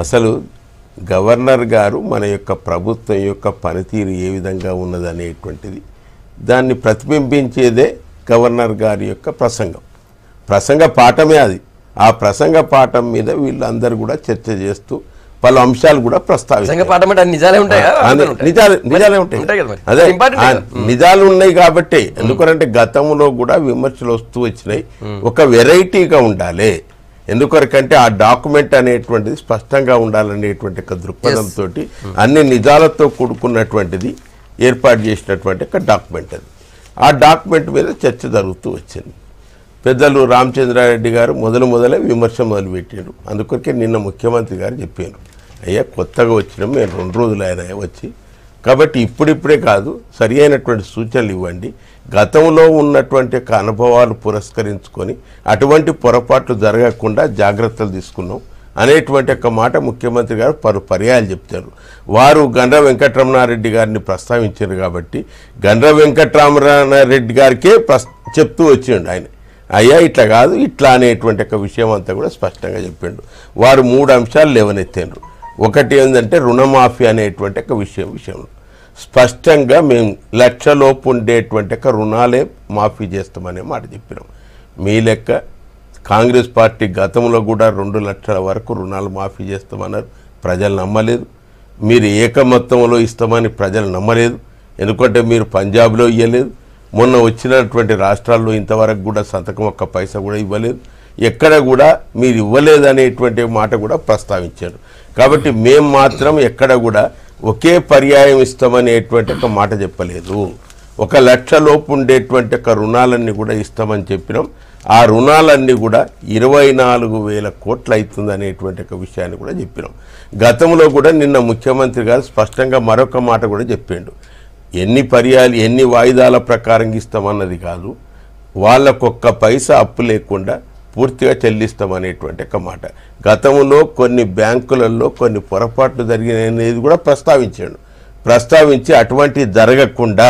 అసలు గవర్నర్ గారు మన యొక్క ప్రభుత్వం యొక్క పనితీరు ఏ విధంగా ఉన్నదనేటువంటిది దాన్ని ప్రతిబింబించేదే గవర్నర్ గారి యొక్క ప్రసంగ పాఠమే అది. ఆ ప్రసంగ పాఠం మీద వీళ్ళందరూ కూడా చర్చ చేస్తూ పలు అంశాలు కూడా ప్రస్తావిస్తారు. నిజాలే ఉంటాయి. అదే నిజాలు ఉన్నాయి కాబట్టి ఎందుకంటే గతంలో కూడా విమర్శలు వస్తూ వచ్చినాయి. ఒక వెరైటీగా ఉండాలి, ఎందుకొరకంటే ఆ డాక్యుమెంట్ అనేటువంటిది స్పష్టంగా ఉండాలనేటువంటి ఒక దృక్పథంతో అన్ని నిజాలతో కూడుకున్నటువంటిది ఏర్పాటు చేసినటువంటి ఒక డాక్యుమెంట్ అది. ఆ డాక్యుమెంట్ మీద చర్చ జరుగుతూ వచ్చింది. పెద్దలు రామచంద్రారెడ్డి గారు మొదలే విమర్శ మొదలుపెట్టారు. అందుకొరకే నిన్న ముఖ్యమంత్రి గారు చెప్పారు, అయ్యా కొత్తగా వచ్చినాం, మేము 2 రోజులు ఆయన వచ్చి, కాబట్టి ఇప్పుడిప్పుడే కాదు సరి అయినటువంటి సూచనలు ఇవ్వండి, గతంలో ఉన్నటువంటి అనుభవాలు పురస్కరించుకొని అటువంటి పొరపాట్లు జరగకుండా జాగ్రత్తలు తీసుకున్నాం అనేటువంటి ఒక మాట ముఖ్యమంత్రి గారు పర్యాయాలు చెప్తారు. వారు గండ్ర వెంకటరమణారెడ్డి గారిని ప్రస్తావించారు కాబట్టి గండ్ర వెంకటరమణారెడ్డి గారికే చెప్తూ వచ్చిండు ఆయన, అయ్యా ఇట్లా కాదు ఇట్లా అనేటువంటి ఒక విషయం అంతా కూడా స్పష్టంగా చెప్పిండు. వారు 3 అంశాలు లేవనెత్తారు. ఒకటి ఏంటంటే రుణమాఫీ అనేటువంటి ఒక విషయంలో స్పష్టంగా మేము 1 లక్షలోపు ఉండేటువంటి ఒక రుణాలే మాఫీ చేస్తామనే మాట చెప్పినాం. మీ లెక్క కాంగ్రెస్ పార్టీ గతంలో కూడా 2 లక్షల వరకు రుణాలు మాఫీ చేస్తామన్నారు, ప్రజలు నమ్మలేదు. మీరు ఏకమొత్తంలో ఇస్తామని ప్రజలు నమ్మలేదు, ఎందుకంటే మీరు పంజాబ్లో ఇవ్వలేదు, మొన్న వచ్చినటువంటి రాష్ట్రాల్లో ఇంతవరకు కూడా సంతకం ఒక్క పైసా కూడా ఇవ్వలేదు, ఎక్కడ కూడా మీరు ఇవ్వలేదు అనేటువంటి మాట కూడా ప్రస్తావించారు. కాబట్టి మేము మాత్రం ఎక్కడ కూడా ఒకే పర్యాయం ఇస్తామనేటువంటి ఒక మాట చెప్పలేదు. 1 లక్షలోపు ఉండేటువంటి ఒక రుణాలన్నీ కూడా ఇస్తామని చెప్పినాం. ఆ రుణాలన్నీ కూడా 24,000 కోట్లు అవుతుంది అనేటువంటి ఒక విషయాన్ని కూడా చెప్పినాం. గతంలో కూడా నిన్న ముఖ్యమంత్రి గారు స్పష్టంగా మరొక మాట కూడా చెప్పిండు, ఎన్ని వాయిదాల ప్రకారం ఇస్తామన్నది కాదు, వాళ్ళకొక్క పైసా అప్పు లేకుండా పూర్తిగా చెల్లిస్తామనేటువంటి ఒక మాట. గతంలో కొన్ని బ్యాంకులలో కొన్ని పొరపాట్లు జరిగినది కూడా ప్రస్తావించి అటువంటి జరగకుండా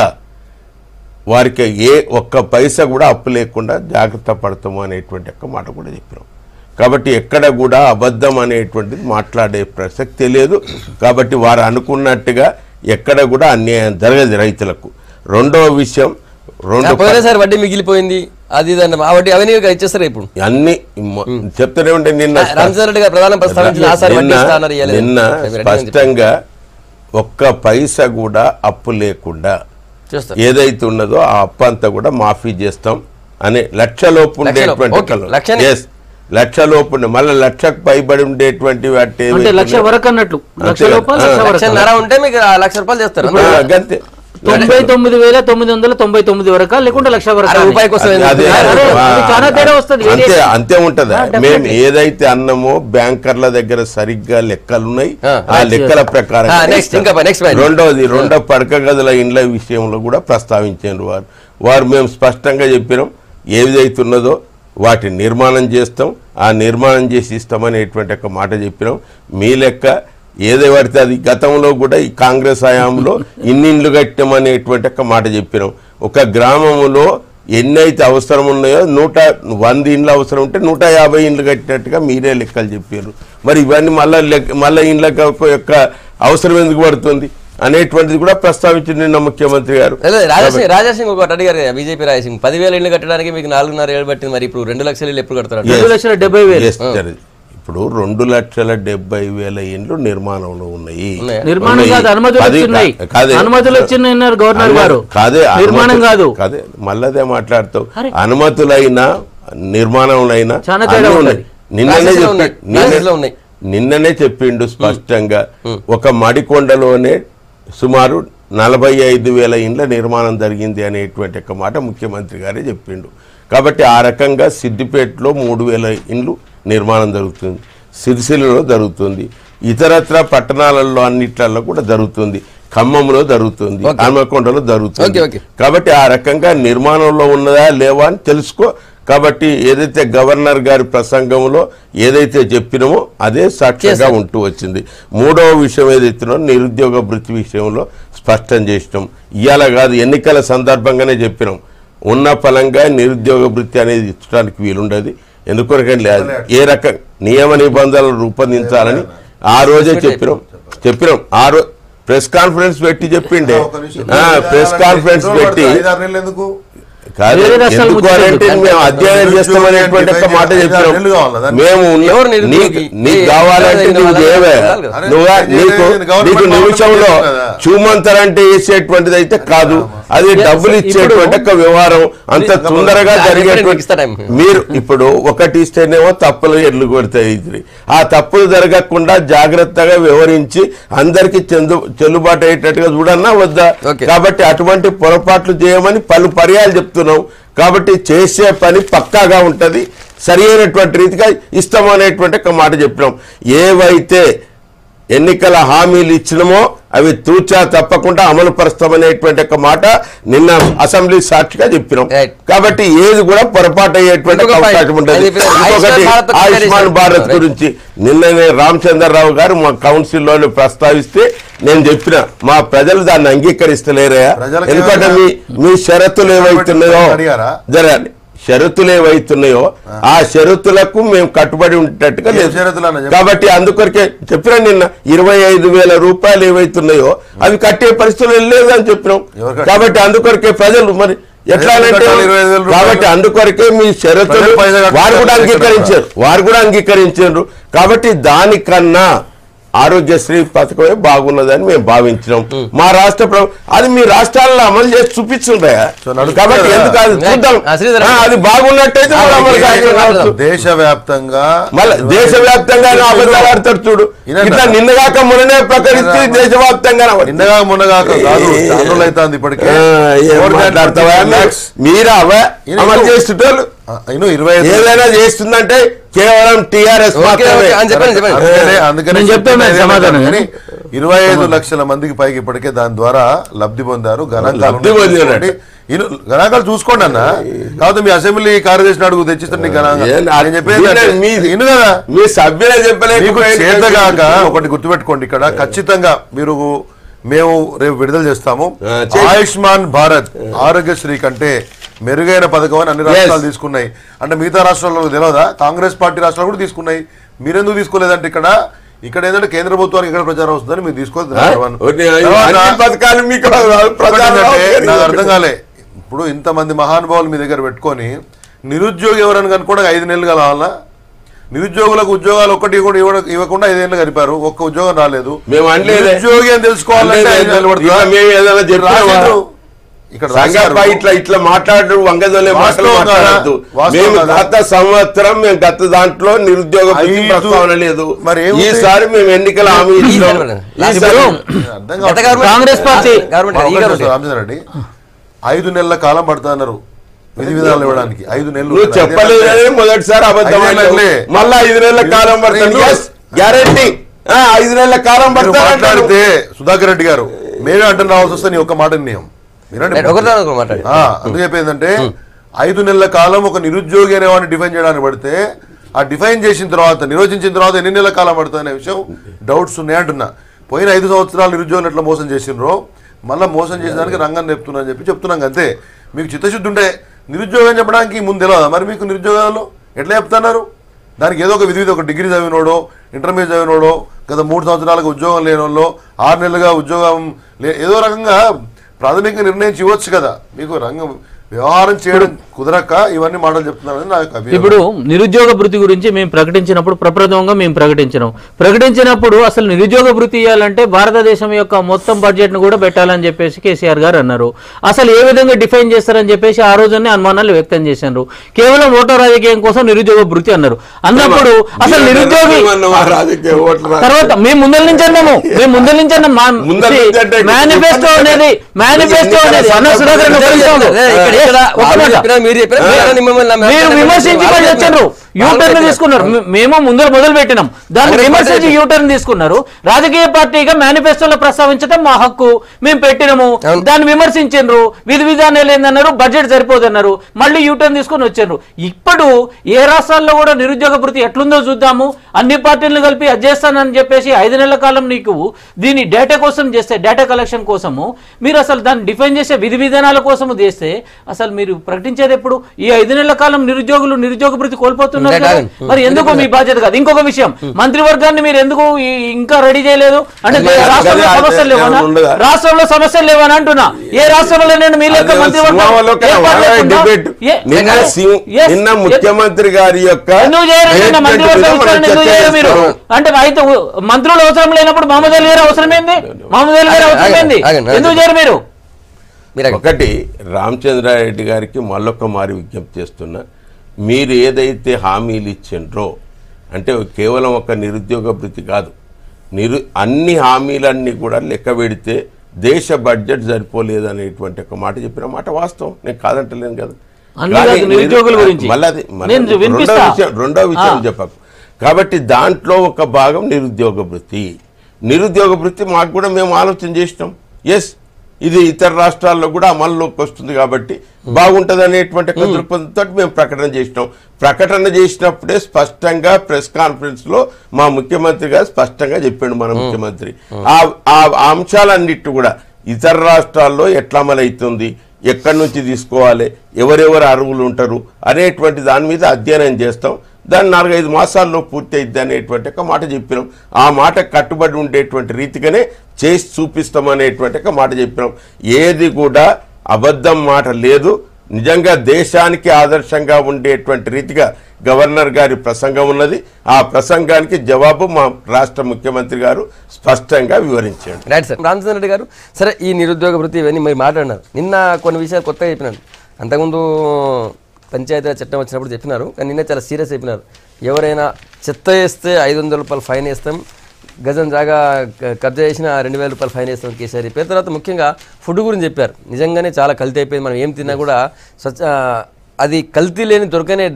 వారికి ఒక్క పైసా కూడా అప్పు లేకుండా జాగ్రత్త పడతాము అనేటువంటి ఒక మాట కూడా చెప్పినాం. కాబట్టి ఎక్కడ కూడా అబద్ధం అనేటువంటిది మాట్లాడే ప్రసక్తి లేదు. కాబట్టి వారు అనుకున్నట్టుగా ఎక్కడ కూడా అన్యాయం జరగదు రైతులకు. రెండవ విషయం, వడ్డీ మిగిలిపోయింది, అది ఆ వడ్డీ అవన్నీ ఇచ్చేస్తారు. ఇప్పుడు అన్ని చెప్తూనే ఉంటే నిన్న స్పష్టంగా 1 పైసా కూడా అప్పు లేకుండా ఏదైతే ఉన్నదో ఆ అప్పు అంతా కూడా మాఫీ చేస్తాం అనే 1 లక్షలోపు ఉండేటువంటి 1 లక్షలోపు మళ్ళీ 1 లక్షకు పైబడి ఉండేటువంటి వాటి 1 లక్ష వరకు అన్నట్లు 1 లక్ష ఉంటే మీకు 1 లక్ష రూపాయలు చేస్తారు. అంతే 99,999 వరకు లేకుంటే 1 లక్ష వరకు అంతే ఉంటదా. మేము ఏదైతే అన్నామో బ్యాంకర్ల దగ్గర సరిగ్గా లెక్కలున్నాయి, ఆ లెక్కల ప్రకారం. రెండో పడక గదుల ఇండ్ల విషయంలో కూడా ప్రస్తావించారు వారు. మేము స్పష్టంగా చెప్పినాం, ఏదైతున్నదో వాటిని నిర్మాణం చేస్తాం, ఆ నిర్మాణం చేసి ఇస్తామనేటువంటి ఒక మాట చెప్పినాం. మీ లెక్క ఏదో పడితే అది గతంలో కూడా ఈ కాంగ్రెస్ హయాంలో ఇన్నిండ్లు కట్టామనేటువంటి ఒక మాట చెప్పినాం. ఒక గ్రామంలో ఎన్నైతే అవసరం ఉన్నాయో 100 ఇండ్లు అవసరం ఉంటే 150 ఇండ్లు కట్టినట్టుగా మీరే లెక్కలు చెప్పారు. మరి ఇవన్నీ మళ్ళీ ఇండ్ల యొక్క అవసరం ఎందుకు పడుతుంది అనేటువంటిది కూడా ప్రస్తావించింది నిన్న ముఖ్యమంత్రి గారు. రాజాసింగ్ ఒకటి అడిగారు, బీజేపీ రాజాసింగ్ 10,000 ఇళ్ళు కట్టడానికి మీకు 4.5 ఏళ్ళు పట్టింది, మరి ఇప్పుడు 2 లక్షల ఇళ్ళు ఎప్పుడు కడతారు? 2,70,000. ఇప్పుడు 2,70,000 ఇండ్లు నిర్మాణంలో ఉన్నాయి. నిర్మాణం కాదు, అనుమతులు వచ్చినాయి. అనుమతులు వచ్చినాయన్నారు గవర్నర్ గారు. నిర్మాణం కాదు. కాదే మళ్ళదే మాట్లాడతావు. అనుమతులైనా నిర్మాణంలో నిన్ననే చెప్పిండు స్పష్టంగా. ఒక మడికొండలోనే సుమారు 45,000 ఇండ్ల నిర్మాణం జరిగింది అనేటువంటి ఒక మాట ముఖ్యమంత్రి గారే చెప్పిండు. కాబట్టి ఆ రకంగా సిద్దిపేటలో 3,000 ఇండ్లు నిర్మాణం జరుగుతుంది, సిరిసిల్లలో జరుగుతుంది, ఇతరత్ర పట్టణాలలో అన్నిట్లలో కూడా జరుగుతుంది, ఖమ్మంలో జరుగుతుంది, హన్మకొండలో జరుగుతుంది. కాబట్టి ఆ రకంగా నిర్మాణంలో ఉన్నదా లేవా అని తెలుసుకో. కాబట్టి ఏదైతే గవర్నర్ గారి ప్రసంగంలో ఏదైతే చెప్పినామో అదే సాక్ష్యంగా ఉంటూ వచ్చింది. మూడవ విషయం ఏదైతేనో నిరుద్యోగ భృతి విషయంలో స్పష్టం చేసినాం. ఇవాళ కాదు, ఎన్నికల సందర్భంగానే చెప్పినాం. ఉన్న ఫలంగా నిరుద్యోగ భృతి అనేది ఇచ్చడానికి వీలుండదు. ఎందుకొరకని లేదు, ఏ రకం నియమ నిబంధనలు రూపొందించాలని ఆ రోజే చెప్పినాం. ఆ రోజు ప్రెస్ కాన్ఫరెన్స్ పెట్టి చెప్పిండే. ప్రెస్ కాన్ఫరెన్స్ పెట్టి ఎందుకు అంటే మేము అధ్యయనం చేస్తామనేటువంటి ఒక మాట చెప్పినాం. మేము నీకు కావాలంటే నువ్వు చేయవే, నీకు నిమిషంలో చూమంతరంటే వేసేటువంటిది అయితే కాదు, అది డబ్బులు ఇచ్చేటువంటి ఒక వ్యవహారం. అంత తొందరగా జరిగేటువంటి మీరు ఇప్పుడు ఒకటి ఇస్తేనేమో తప్పులు ఎడ్లు కొడతాయి. ఆ తప్పులు జరగకుండా జాగ్రత్తగా వివరించి అందరికి చెల్లుబాటు అయ్యేటట్టుగా చూడన్నా వద్దా? కాబట్టి అటువంటి పొరపాట్లు చేయమని పలు పర్యాలు చెప్తున్నాం. కాబట్టి చేసే పని పక్కాగా ఉంటది, సరి అయినటువంటి రీతిగా ఇస్తామనేటువంటి ఒక మాట చెప్పినాం. ఏవైతే ఎన్నికల హామీలు ఇచ్చినమో అవి తూచా తప్పకుండా అమలు పరుస్తామనేటువంటి ఒక మాట నిన్న అసెంబ్లీ సాక్షిగా చెప్పినాం. కాబట్టి ఏది కూడా పొరపాటు అయ్యేటువంటి అవకాశం ఉంటుంది. ఇంకొకటి ఆయుష్మాన్ భారత్ గురించి నిన్ననే రామచంద్రరావు గారు మా కౌన్సిల్లోనే ప్రస్తావిస్తే నేను చెప్పిన మా ప్రజలు దాన్ని అంగీకరిస్తలేరయా, ఎందుకంటే మీ షరతులు ఏవైతున్నాయో జరగాలి, షరతులు ఏవైతున్నాయో ఆ షరతులకు మేము కట్టుబడి ఉండేటట్టుగా లేదు. కాబట్టి అందుకొరకే చెప్పినా నిన్న 25,000 రూపాయలు ఏవైతున్నాయో అవి కట్టే పరిస్థితులు లేదని చెప్పినాం. కాబట్టి అందుకొరకే ప్రజలు మరి ఎట్లా అంటే కాబట్టి అందుకొరకే మీ షరతులు వారు కూడా అంగీకరించారు. కాబట్టి దానికన్నా ఆరోగ్యశ్రీ పథకమే బాగున్నదని మేము భావించినాం. మా రాష్ట్ర అది మీ రాష్ట్రాల్లో అమలు చేసి చూపించుంటాయా? కాబట్టి ఎందుకు అది చూద్దాం, అది బాగున్నట్టయితే దేశవ్యాప్తంగా అబద్ధాలు ఆడతారు చూడు. ఇట్లా నిన్నగాక మొన్ననే ప్రకటిస్తే దేశవ్యాప్తంగా నిన్నగా మొన్నగాక అవుతుంది. ఇప్పటికే మీరా అమలు చేస్తుంటారు ఏదైనా చేస్తుందంటే కేవలం టీఆర్ఎస్. అందుకని 25 లక్షల మందికి పైకి ఇప్పటికే దాని ద్వారా లబ్ధి పొందారు. గణాంకాలు చూసుకోండి అన్న. కాదు మీ అసెంబ్లీ కార్యదర్శిని అడుగు తెచ్చిస్తుంది చేతగాక. ఒకటి గుర్తుపెట్టుకోండి, ఇక్కడ ఖచ్చితంగా మేము రేపు విడుదల చేస్తాము. ఆయుష్మాన్ భారత్ ఆరోగ్యశ్రీ కంటే మెరుగైన పథకం అని అన్ని రాష్ట్రాలు తీసుకున్నాయి. అంటే మిగతా రాష్ట్రాల్లో తెలియదా? కాంగ్రెస్ పార్టీ రాష్ట్రాలు కూడా తీసుకున్నాయి. మీరెందుకు తీసుకోలేదంటే ఇక్కడ ఏంటంటే కేంద్ర ప్రభుత్వానికి ఇక్కడ ప్రచారం వస్తుందని మీరు తీసుకోలేదు. నాకు అర్థం కాలే. ఇప్పుడు ఇంతమంది మహానుభావులు మీ దగ్గర పెట్టుకొని నిరుద్యోగి ఎవరని కనుక 5 నెలలు కావాలా? నిరుద్యోగులకు ఉద్యోగాలు ఒక్కటి కూడా ఇవ్వకుండా 5 ఏళ్ళు గడిపారు, ఒక్క ఉద్యోగం రాలేదు. నిరుద్యోగి అని తెలుసుకోవాలంటే 5 నెలలు పడుతుంది. ఇట్లా మాట్లాడరు వంగదోలే మాట్లాడద్దు. మేము గత సంవత్సరం గత దాంట్లో నిరుద్యోగ ప్రస్తావన లేదు. మరి ఈసారి మేము ఎన్నికల హామీ కాంగ్రెస్ పార్టీ రామచంద్రరెడ్డి 5 నెలల కాలం పడుతున్నారు విధి విధానాలు ఇవ్వడానికి. 5 నెలలు చెప్పలేదు మొదటిసారి అబద్ధం. మళ్ళా 5 నెలల కాలం పడుతుంది గ్యారంటీ. 5 నెలల కాలం మాట్లాడితే సుధాకర్ రెడ్డి గారు మేమే అడ్డం రావాల్సి వస్తే నీ ఒక్క మాట నిర్ణయం అందుకు చెప్పేందంటే 5 నెలల కాలం ఒక నిరుద్యోగి అనేవాడిని డిఫైన్ చేయడానికి పడితే ఆ డిఫైన్ చేసిన తర్వాత నిర్వచించిన తర్వాత ఎన్ని నెలల కాలం పడుతుంది అనే విషయం డౌట్స్ ఉన్నాయంటున్నా. పోయిన 5 సంవత్సరాలు నిరుద్యోగులు ఎట్లా మోసం చేసినరో మళ్ళీ మోసం చేసేదానికి రంగం చెప్తున్నా అని చెప్తున్నాం. అంతే. మీకు చిత్తశుద్ధి ఉంటే నిరుద్యోగం చెప్పడానికి ముందు తెలియదా? మరి మీకు నిరుద్యోగాలు ఎట్లా చెప్తున్నారు? దానికి ఏదో ఒక విధి, ఒక డిగ్రీ చదివినోడో ఇంటర్మీడియట్ చదివినోడో గత 3 సంవత్సరాలకు ఉద్యోగం లేనోళ్ళో 6 నెలలుగా ఉద్యోగం ఏదో రకంగా ప్రాథమికంగా నిర్ణయించి ఇవ్వచ్చు కదా. మీకు రంగం వ్యవహారం చేయడం కుదరక ఇవన్నీ మాటలు చెప్తున్నారని నాకు అభిప్రాయం. ఇప్పుడు నిరుద్యోగ భృతి గురించి మేము ప్రకటించినప్పుడు ప్రప్రథమంగా మేము ప్రకటించినప్పుడు అసలు నిరుద్యోగ భృతి ఇవ్వాలంటే భారతదేశం యొక్క మొత్తం బడ్జెట్ ను కూడా పెట్టాలని చెప్పేసి కేసీఆర్ గారు అన్నారు. అసలు ఏ విధంగా డిఫైన్ చేస్తారని చెప్పేసి ఆ రోజునే అనుమానాలు వ్యక్తం చేశారు. కేవలం ఓటర్ రాజకీయం కోసం నిరుద్యోగ భృతి అన్నారు. అన్నప్పుడు అసలు నిరుద్యోగి తర్వాత మేము ముందర నుంచి అన్నాము మేనిఫెస్టో అనేది అన్న సుధాకర్ మీరు విమర్శించి వచ్చారు, యూటర్న్ తీసుకున్నారు. మేము ముందర మొదలు పెట్టినాం, దాన్ని విమర్శించి యూటర్న్ తీసుకున్నారు. రాజకీయ పార్టీగా మేనిఫెస్టోలో ప్రస్తావించడం మా హక్కు, మేము పెట్టినాము. దాన్ని విమర్శించారు, విధి విధానాలు ఏందన్నారు, బడ్జెట్ సరిపోదన్నారు, మళ్ళీ యూటర్న్ తీసుకుని వచ్చారు. ఇప్పుడు ఏ రాష్ట్రాల్లో కూడా నిరుద్యోగ భృతి ఎట్లుందో చూద్దాము, అన్ని పార్టీలను కలిపి అది చేస్తానని చెప్పేసి 5 నెలల కాలం నీకు దీన్ని డేటా కోసం చేస్తే, డేటా కలెక్షన్ కోసము మీరు అసలు దాన్ని డిఫైన్ చేసే విధి విధానాల కోసము చేస్తే అసలు మీరు ప్రకటించేది ఎప్పుడు? ఈ 5 నెలల కాలం నిరుద్యోగ భృతి కోల్పోతున్నారు. మరి ఎందుకు మీ బాధ్యత కాదు? ఇంకొక విషయం, మంత్రివర్గాన్ని మీరు ఎందుకు ఇంకా రెడీ చేయలేదు అంటే రాష్ట్రంలో సమస్యలు లేవనా? రాష్ట్రంలో సమస్యలు లేవని అంటున్నా. ఏ రాష్ట్రంలో మీ లెక్క మంత్రివర్గం ముఖ్యమంత్రి గారి యొక్క మీరు అంటే అయితే మంత్రులు అవసరం లేనప్పుడు మహమూద్ అలీ గారు అవసరమైంది, ఎందుకు చేయరు మీరు? ఒకటి రామచంద్రారెడ్డి గారికి మళ్ళొక్క మారి విజ్ఞప్తి చేస్తున్నా, మీరు ఏదైతే హామీలు ఇచ్చిండ్రో అంటే కేవలం ఒక నిరుద్యోగ భృతి కాదు, అన్ని హామీలన్నీ కూడా లెక్క పెడితే దేశ బడ్జెట్ సరిపోలేదు అనేటువంటి ఒక మాట చెప్పిన మాట వాస్తవం, నేను కాదంటలేను కదా. రెండో విషయం చెప్పకు. కాబట్టి దాంట్లో ఒక భాగం నిరుద్యోగ భృతి మాకు కూడా మేము ఆలోచన చేసినాం. ఎస్, ఇది ఇతర రాష్ట్రాల్లో కూడా అమల్లోకి వస్తుంది కాబట్టి బాగుంటుంది అనేటువంటి దృక్పథంతో మేము ప్రకటన చేసినప్పుడే స్పష్టంగా ప్రెస్ కాన్ఫరెన్స్ లో మా ముఖ్యమంత్రి గారు స్పష్టంగా చెప్పాడు. మన ముఖ్యమంత్రి ఆ అంశాలన్నిటి కూడా ఇతర రాష్ట్రాల్లో ఎట్లా అమలవుతుంది, ఎక్కడి నుంచి తీసుకోవాలి, ఎవరెవరు అర్హులు ఉంటారు అనేటువంటి దాని మీద అధ్యయనం చేస్తాం. దాన్ని 4-5 మాసాల్లో పూర్తి అయింది అనేటువంటి ఒక మాట చెప్పినాం. ఆ మాట కట్టుబడి ఉండేటువంటి రీతిగానే చేసి చూపిస్తామనేటువంటి ఒక మాట చెప్పినాం. ఏది కూడా అబద్ధం మాట లేదు. నిజంగా దేశానికి ఆదర్శంగా ఉండేటువంటి రీతిగా గవర్నర్ గారి ప్రసంగం ఉన్నది. ఆ ప్రసంగానికి జవాబు మా రాష్ట్ర ముఖ్యమంత్రి గారు స్పష్టంగా వివరించారు. Right sir. రామచంద్ర రెడ్డి గారు, సరే ఈ నిరుద్యోగ భృతి ఇవన్నీ మీరు మాట్లాడినారు. నిన్న కొన్ని విషయాలు కొత్తగా చెప్పినాను. అంతకుముందు పంచాయతీరాజ్ చట్టం వచ్చినప్పుడు చెప్పినారు, కానీ నిన్న చాలా సీరియస్ అయిపోయినారు. ఎవరైనా చెత్త వేస్తే 500 రూపాయలు ఫైన్ వేస్తాం, గజం జాగా కబ్జా చేసిన 2000 రూపాయలు ఫైన్ వేస్తాం కేసీఆర్ చెప్పారు. తర్వాత ముఖ్యంగా ఫుడ్ గురించి చెప్పారు. నిజంగానే చాలా కల్తీ అయిపోయింది. మనం ఏం తిన్నా కూడా అది కల్తీ లేని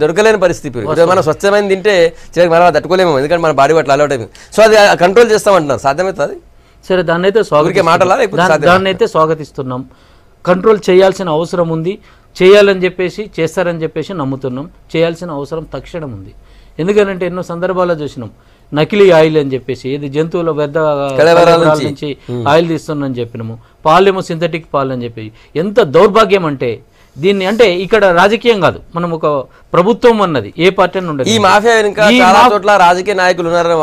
దొరకలేని పరిస్థితి. మనం స్వచ్ఛమైన తింటే చివరికి మనం తట్టుకోలేము, ఎందుకంటే మన బాడీ అట్లా అలవాటు అయిపోయింది. సో అది కంట్రోల్ చేస్తామంటున్నారు. సాధ్యమవుతుంది? సరే, దాన్ని అయితే స్వాగతిస్తున్నాం. కంట్రోల్ చేయాల్సిన అవసరం ఉంది. చేస్తారని చెప్పేసి నమ్ముతున్నాం. చేయాల్సిన అవసరం తక్షణం ఉంది. ఎందుకంటే ఎన్నో సందర్భాల్లో చూసినాం, నకిలీ ఆయిల్ అని చెప్పేసి, ఏది జంతువుల వ్యర్థ నుంచి ఆయిల్ తీస్తుందని చెప్పినాము, పాలేమో సింథటిక్ పాలు అని చెప్పి. ఎంత దౌర్భాగ్యం అంటే దీన్ని, అంటే ఇక్కడ రాజకీయం కాదు, మనం ఒక ప్రభుత్వం అన్నది ఏ పార్టీ ఉండదు. ఈ మాఫియా రాజకీయ నాయకులు ఉన్నారు,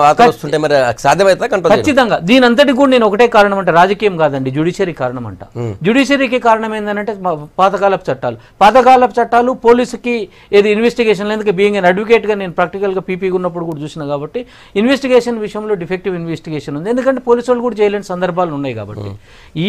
మరి సాధ్యమైతే ఖచ్చితంగా. దీని అంతటి కూడా నేను ఒకటే కారణం అంటే రాజకీయం కాదండి, జ్యుడిషియరీ కారణం అంట. జ్యుడిషియరీకి కారణం ఏంటంటే పాతకాలపు చట్టాలు పోలీసుకి ఏది ఇన్వెస్టిగేషన్. ఎందుకంటే బీయింగ్ అన్ అడ్వకేట్ గా నేను ప్రాక్టికల్ గా పీపీగా ఉన్నప్పుడు కూడా చూసిన కాబట్టి ఇన్వెస్టిగేషన్ విషయంలో డిఫెక్టివ్ ఇన్వెస్టిగేషన్ ఉంది. ఎందుకంటే పోలీసు వాళ్ళు కూడా చేయలేని సందర్భాలు ఉన్నాయి కాబట్టి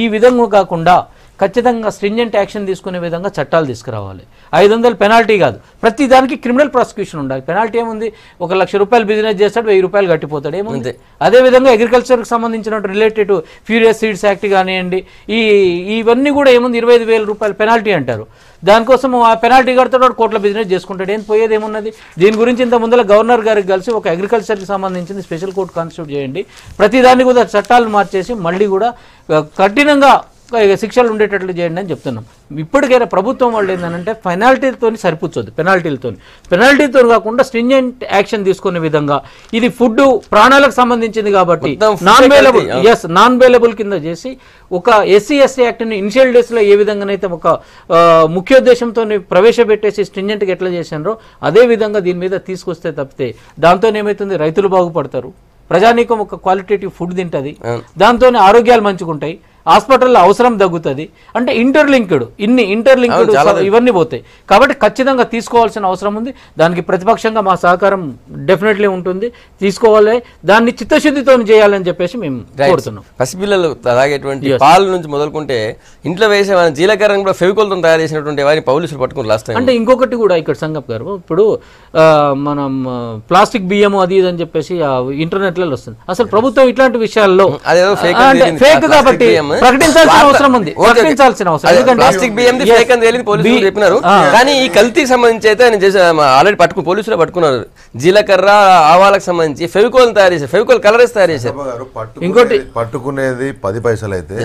ఈ విధంగా కాకుండా ఖచ్చితంగా స్ట్రింజెంట్ యాక్షన్ తీసుకునే విధంగా చట్టాలు తీసుకురావాలి. 500 పెనాల్టీ కాదు, ప్రతి దానికి క్రిమినల్ ప్రాసిక్యూషన్ ఉండాలి. పెనాల్టీ ఏముంది? 1 లక్ష రూపాయలు బిజినెస్ చేస్తాడు, 1000 రూపాయలు కట్టిపోతాడు, ఏముంది? అదేవిధంగా అగ్రికల్చర్కి సంబంధించిన రిలేటెడ్ ఫ్యూరియస్ సీడ్స్ యాక్ట్ కానివ్వండి, ఇవన్నీ కూడా ఏముంది? 25,000 రూపాయలు పెనాల్టీ అంటారు. దానికోసం ఆ పెనాల్టీ కడతాడు, కోట్ల బిజినెస్ చేసుకుంటాడు, ఏం పోయేది ఏమున్నది? దీని గురించి ఇంత ముందర గవర్నర్ గారికి కలిసి ఒక అగ్రికల్చర్కి సంబంధించింది స్పెషల్ కోర్టు కాన్స్టిట్యూట్ చేయండి, ప్రతిదాన్ని కూడా చట్టాలు మార్చేసి మళ్ళీ కూడా కఠినంగా శిక్షలు ఉండేటట్లు చేయండి అని చెప్తున్నాం. ఇప్పటికైనా ప్రభుత్వం వాళ్ళు ఏంటంటే పెనాల్టీలతో సరిపుచ్చొద్దు, పెనాల్టీతో కాకుండా స్ట్రింజెంట్ యాక్షన్ తీసుకునే విధంగా. ఇది ఫుడ్ ప్రాణాలకు సంబంధించింది కాబట్టి నాన్ వేలబుల్ కింద చేసి ఒక SC/ST యాక్ట్ని ఇనిషియల్ డేస్లో ఏ విధంగానైతే ఒక ముఖ్యోద్దేశంతో ప్రవేశపెట్టేసి స్ట్రింజెంట్గా ఎట్లా చేశారో అదే విధంగా దీని మీద తీసుకొస్తే తప్పితే దాంతో ఏమవుతుంది? రైతులు బాగుపడతారు, ప్రజానీకం ఒక క్వాలిటేటివ్ ఫుడ్ తింటుంది, దాంతోనే ఆరోగ్యాలు మంచుకుంటాయి. హాస్పిటల్లో అవసరం తగ్గుతుంది. అంటే ఇంటర్లింక్డ్ ఇవన్నీ పోతాయి. కాబట్టి ఖచ్చితంగా తీసుకోవాల్సిన అవసరం ఉంది. దానికి ప్రతిపక్షంగా మా సహకారం డెఫినెట్లీ ఉంటుంది, తీసుకోవాలి. దాన్ని చిత్తశుద్ధితో చేయాలని చెప్పేసి మేము కోరుతున్నాం. పసిపిల్లలు తాగేటువంటి పాల నుంచి మొదలుకుంటే ఇంట్లో వేసే జీలకర్ర కూడా ఫెవికోల్తో తయారు చేసినటువంటి వారిని పోలీసులు పట్టుకుని లాస్ట్ టైం. అంటే ఇంకొకటి కూడా ఇక్కడ సంగప్ గారు, ఇప్పుడు మనం ప్లాస్టిక్ బియ్యం అది ఇది అని చెప్పేసి ఇంటర్నెట్లలో వస్తుంది. అసలు ప్రభుత్వం ఇట్లాంటి విషయాల్లో ఫేక్ కాబట్టి ప్రకటించాల్సిన అవసరం ఉంది. ప్రకటించాల్సిన అవసరం, ఎందుకంటే ప్లాస్టిక్ బియ్యం ఫేక్ అని తెలియదు పోలీసులు చెప్పినారు. కానీ ఈ కల్తీకి సంబంధించి అయితే ఆల్రెడీ పోలీసులు పట్టుకున్నారు. జీలకర్ర ఆవాలకు సంబంధించి ఫెవికోల్ తయారు చేశారు, ఫెవికోల్ కలర్స్ తయారు చేశారు. ఇంకోటి పట్టుకునేది 10 పైసలు అయితే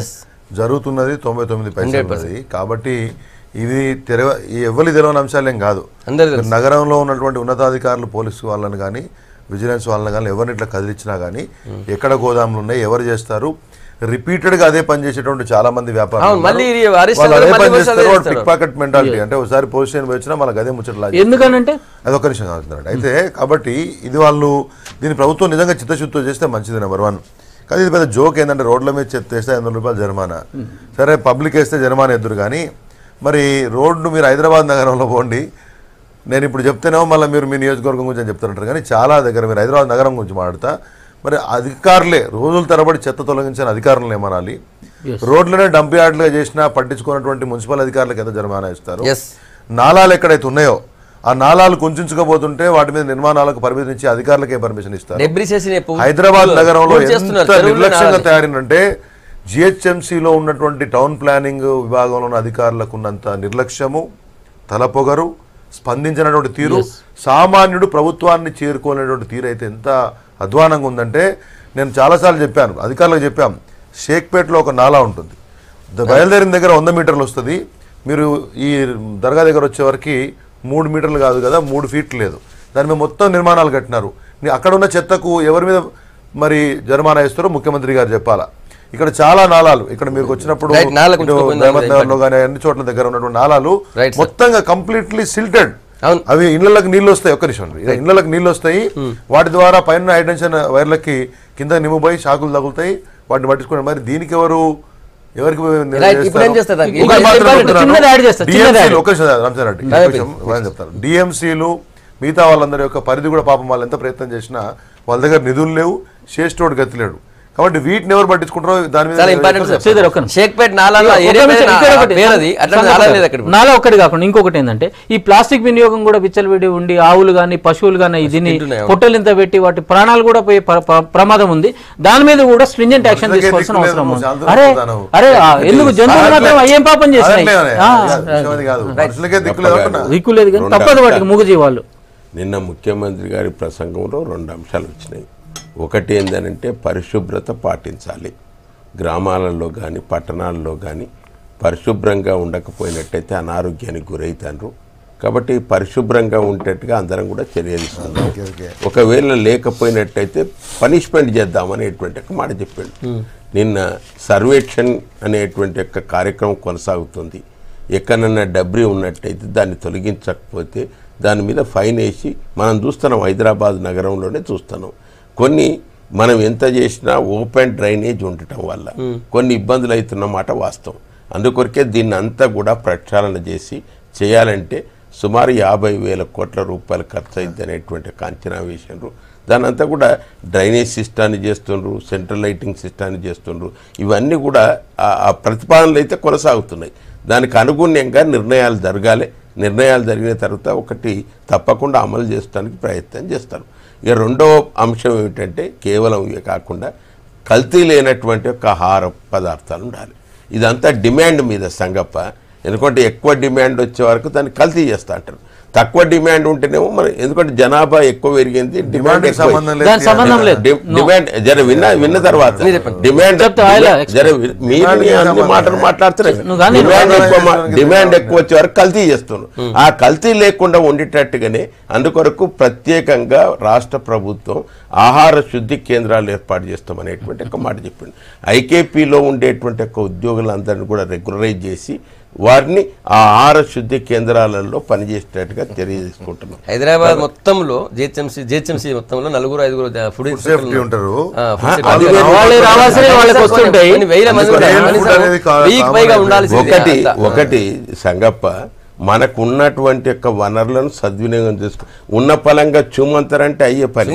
జరుగుతున్నది 99 పైసలు. కాబట్టి ఇది ఎవరి తెలియని అంశాలేం కాదు. నగరంలో ఉన్నటువంటి ఉన్నతాధికారులు పోలీసు వాళ్ళని కానీ విజిలెన్స్ వాళ్ళని కానీ ఎవరిని ఇట్లా కదిలించినా కానీ ఎక్కడ గోదాములు ఉన్నాయి, ఎవరు చేస్తారు, రిపీటెడ్ గా అదే పని చేసేటువంటి చాలా మంది వ్యాపారులు పిక్ పాకెట్ మెంటాలిటీ. అంటే ఒకసారి పోలీస్ స్టేషన్ వచ్చినా మనకు అదే ముచ్చట్లా. ఎందుకనంటే అదొక నిమిషం అవుతుందండి. అయితే కాబట్టి ఇది దీని ప్రభుత్వం నిజంగా చిత్తశుద్ధితో చేస్తే మంచిది నెంబర్ 1. కానీ ఇది పెద్ద జోక్ ఏంటంటే రోడ్ల మీద చెత్త వేస్తే 500 రూపాయలు జరిమానా. సరే పబ్లిక్ వేస్తే జరిమానా ఎదురు, కానీ మరి రోడ్డు మీరు హైదరాబాద్ నగరంలో పోండి, నేను ఇప్పుడు చెప్తేనేమో మళ్ళీ మీరు మీ నియోజకవర్గం గురించి అని చెప్తారంటారు. కానీ చాలా దగ్గర మీరు హైదరాబాద్ నగరం గురించి మాట్లాడతా, మరి అధికారులే రోజుల తరబడి చెత్త తొలగించిన అధికారులను ఏమనాలి, రోడ్లనే డంప్ యార్డ్లుగా చేసినా పట్టించుకున్నటువంటి మున్సిపల్ అధికారులకు ఎంత జరిమానా ఇస్తారు, నాలాలు ఎక్కడైతే ఉన్నాయో ఆ నాలాలు కుంచుకోబోతుంటే వాటి మీద నిర్మాణాలకు పర్మిషన్ ఇచ్చి అధికారులకే పర్మిషన్ ఇస్తారు. హైదరాబాద్ నగరంలో ఎంత నిర్లక్ష్యంగా తయారైందంటే జిహెచ్ఎంసీలో ఉన్నటువంటి టౌన్ ప్లానింగ్ విభాగంలో ఉన్న అధికారులకు ఉన్నంత నిర్లక్ష్యము, తలపొగరు, స్పందించినటువంటి తీరు, సామాన్యుడు ప్రభుత్వాన్ని చేరుకోలేటువంటి తీరు అయితే ఎంత అధ్వానంగా ఉందంటే, నేను చాలాసార్లు చెప్పాను, అధికారులకు చెప్పాం, షేక్పేటలో ఒక నాలా ఉంటుంది, బయలుదేరిన దగ్గర 100 మీటర్లు వస్తుంది, మీరు ఈ దర్గా దగ్గర వచ్చేవరకు 3 మీటర్లు కాదు కదా, 3 ఫీట్లు లేదు, దాని మీద మొత్తం నిర్మాణాలు కట్టినారు. అక్కడ ఉన్న చెత్తకు ఎవరి మీద మరి జరిమానా ఇస్తారో ముఖ్యమంత్రి గారు చెప్పాలా. ఇక్కడ చాలా నాలాలు, ఇక్కడ మీరు వచ్చినప్పుడు నగర్లో కానీ అన్ని చోట్ల దగ్గర ఉన్నటువంటి నాలాలు మొత్తంగా కంప్లీట్లీ సిల్టెడ్. అవి ఇళ్లకు నీళ్ళు వస్తాయి, ఒక్క నిమిషం, ఇళ్లకు నీళ్ళు వస్తాయి, వాటి ద్వారా పైన హైటెన్షన్ వైర్లకి కింద నిమ్ముపోయి షాకులు తగులుతాయి, వాటిని పట్టించుకోండి. మరి దీనికి ఎవరికి చెప్తారు డిఎంసీలు మిగతా వాళ్ళందరి యొక్క పరిధి కూడా పాపం వాళ్ళు ఎంత ప్రయత్నం చేసినా వాళ్ళ దగ్గర నిధులు లేవు, చేసేటోడు గతి లేడు. కాబట్టి వీటిని ఎవరు పట్టించుకుంటారో దాని మీద నాలా ఒక్కటి కాకుండా ఇంకొకటి ఏంటంటే, ఈ ప్లాస్టిక్ వినియోగం కూడా విచ్చలవిడి ఉండి ఆవులు కానీ పశువులు కానీ దీన్ని పొట్టలింత పెట్టి వాటి ప్రాణాలు కూడా పోయే ప్రమాదం ఉంది. దాని మీద కూడా స్ట్రింజెంట్ యాక్షన్ తీసుకోవాల్సిన అవసరం ఉంది. అరే ఎందుకు జంతువులు మాత్రం ఏం పాపం చేసినాయి, దిక్కు లేదు కానీ తప్పదు వాటికి మూగజీవాళ్ళు. నిన్న ముఖ్యమంత్రి గారి ప్రసంగంలో 2 అంశాలు వచ్చినాయి. ఒకటి ఏంటంటే పరిశుభ్రత పాటించాలి, గ్రామాలలో కానీ పట్టణాల్లో కానీ పరిశుభ్రంగా ఉండకపోయినట్టయితే అనారోగ్యానికి గురవుతారు. కాబట్టి పరిశుభ్రంగా ఉండేట్టుగా అందరం కూడా చర్యలు తీసుకుందాం. ఒకవేళ లేకపోయినట్టయితే పనిష్మెంట్ చేద్దామనేటువంటి ఒక మాట చెప్పాడు. నిన్న సర్వేక్షణ్ అనేటువంటి ఒక కార్యక్రమం కొనసాగుతుంది. ఎక్కడన్నా డబ్రీ ఉన్నట్టయితే దాన్ని తొలగించకపోతే దాని మీద ఫైన్ వేసి మనం చూస్తున్నాం, హైదరాబాద్ నగరంలోనే చూస్తున్నాం. కొన్ని మనం ఎంత చేసినా ఓపెన్ డ్రైనేజ్ ఉండటం వల్ల కొన్ని ఇబ్బందులు అవుతున్నమాట వాస్తవం. అందుకొరకే దీన్ని అంతా కూడా ప్రక్షాళన చేయాలంటే సుమారు 50,000 కోట్ల రూపాయలు ఖర్చు అయింది అనేటువంటి అంచనా వేసినారు. దాని అంతా కూడా డ్రైనేజ్ సిస్టాన్ని చేస్తుండ్రు, సెంట్రల్ లైటింగ్ సిస్టాన్ని చేస్తుండ్రు. ఇవన్నీ కూడా ఆ ప్రతిపాదనలు అయితే కొనసాగుతున్నాయి. దానికి అనుగుణ్యంగా నిర్ణయాలు జరగాలి. నిర్ణయాలు జరిగిన తర్వాత ఒకటి తప్పకుండా అమలు చేయడానికి ప్రయత్నం చేస్తారు. ఇక రెండవ అంశం ఏమిటంటే, కేవలం ఇవే కాకుండా కల్తీ లేనటువంటి ఒక ఆహార పదార్థాలు ఉండాలి. ఇదంతా డిమాండ్ మీద సంగప్ప. ఎందుకంటే ఎక్కువ డిమాండ్ వచ్చే వరకు దాన్ని కల్తీ చేస్తూ అంటారు. తక్కువ డిమాండ్ ఉంటేనేమో మరి, ఎందుకంటే జనాభా ఎక్కువ పెరిగింది, డిమాండ్ జర విన్న తర్వాత డిమాండ్ మాటలు మాట్లాడుతున్నారు. డిమాండ్ ఎక్కువ వచ్చే వరకు కల్తీ చేస్తున్నారు. ఆ కల్తీ లేకుండా ఉండేటట్టుగానే అందుకొరకు ప్రత్యేకంగా రాష్ట్ర ప్రభుత్వం ఆహార శుద్ధి కేంద్రాలు ఏర్పాటు చేస్తామనేటువంటి ఒక మాట చెప్పింది. ఐకేపీలో ఉండేటువంటి ఒక ఉద్యోగులందరినీ కూడా రెగ్యులరైజ్ చేసి వారిని ఆ ఆహార శుద్ధి కేంద్రాలలో పనిచేసేటట్టుగా చర్య తీసుకుంటున్నాం. హైదరాబాద్ మొత్తంలో జిహెచ్ఎంసీ మొత్తంలో 4-5 ఫుడ్ సేఫ్టీ ఉంటారు. ఒకటి సంగప్ప మనకు ఉన్నటువంటి యొక్క వనరులను సద్వినియోగం చేసుకో ఉన్న పలంగా చూమంతరంటే అయ్యే పని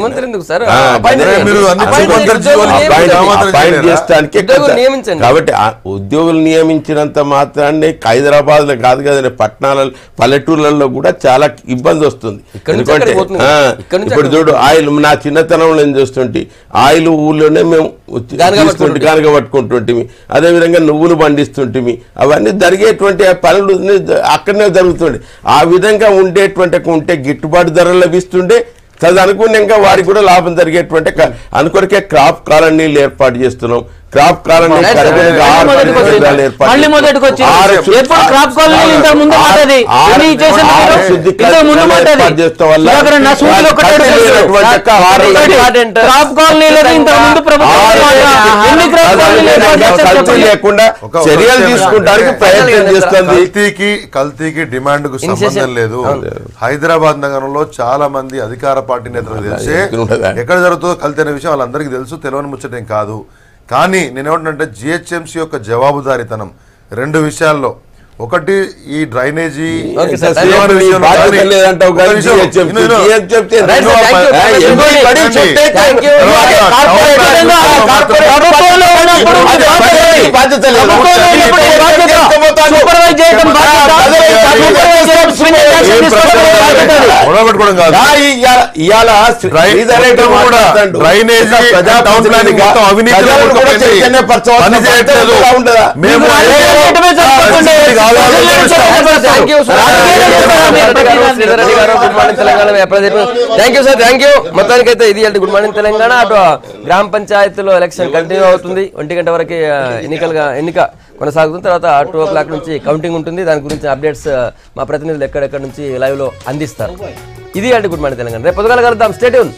కాబట్టి ఉద్యోగులు నియమించినంత మాత్రాన్ని హైదరాబాద్ లో కాదు కదండి పట్టణాలలో పల్లెటూర్లలో కూడా చాలా ఇబ్బంది వస్తుంది. ఎందుకంటే ఇప్పుడు చూడు ఆయిల్ నా చిన్నతనంలో ఏం చూస్తుంటే ఆయిల్ ఊళ్ళోనే మేము కనుక పట్టుకుంటుంటే అదేవిధంగా నువ్వులు పండిస్తుంటే అవన్నీ జరిగేటువంటి పనులు అక్కడనే జరుగుతుండే. ఆ విధంగా ఉంటే గిట్టుబాటు ధరలు లభిస్తుండే తదనుగుణంగా వారికి కూడా లాభం జరిగేటువంటి అనుకొరకే క్రాప్ కాలనీలు ఏర్పాటు చేస్తున్నాం. క్రాప్ కాలనీ లేకుండా చర్యలు తీసుకోవడానికి ప్రయత్నం చేస్తుంది. కల్తీకి డిమాండ్ కు సంబంధం లేదు. హైదరాబాద్ నగరంలో చాలా మంది అధికార పార్టీ నేతలకు తెలిసే ఎక్కడ జరుగుతుందో కల్తీ అనే విషయం వాళ్ళందరికీ తెలుసు, తెలియని ముచ్చటేం కాదు. కానీ నేనేమంటున్నంటే జిహెచ్ఎంసీ యొక్క జవాబుదారీతనం 2 విషయాల్లో, ఒకటి ఈ డ్రైనేజీ మొత్తానికైతే ఇది గుడ్ మార్నింగ్ తెలంగాణ. అటు గ్రామ పంచాయతీలో ఎలక్షన్ కంటిన్యూ అవుతుంది. 1 గంట వరకు ఎన్నిక కొనసాగుతుంది. తర్వాత 2 o'clock నుంచి కౌంటింగ్ ఉంటుంది. దాని గురించి అప్డేట్స్ మా ప్రతినిధులు ఎక్కడెక్కడ నుంచి లైవ్ లో అందిస్తారు. ఇది గుడ్ మార్నింగ్ తెలంగాణ. రేపు పొద్దుగాల కలుద్దాం. Stay tune.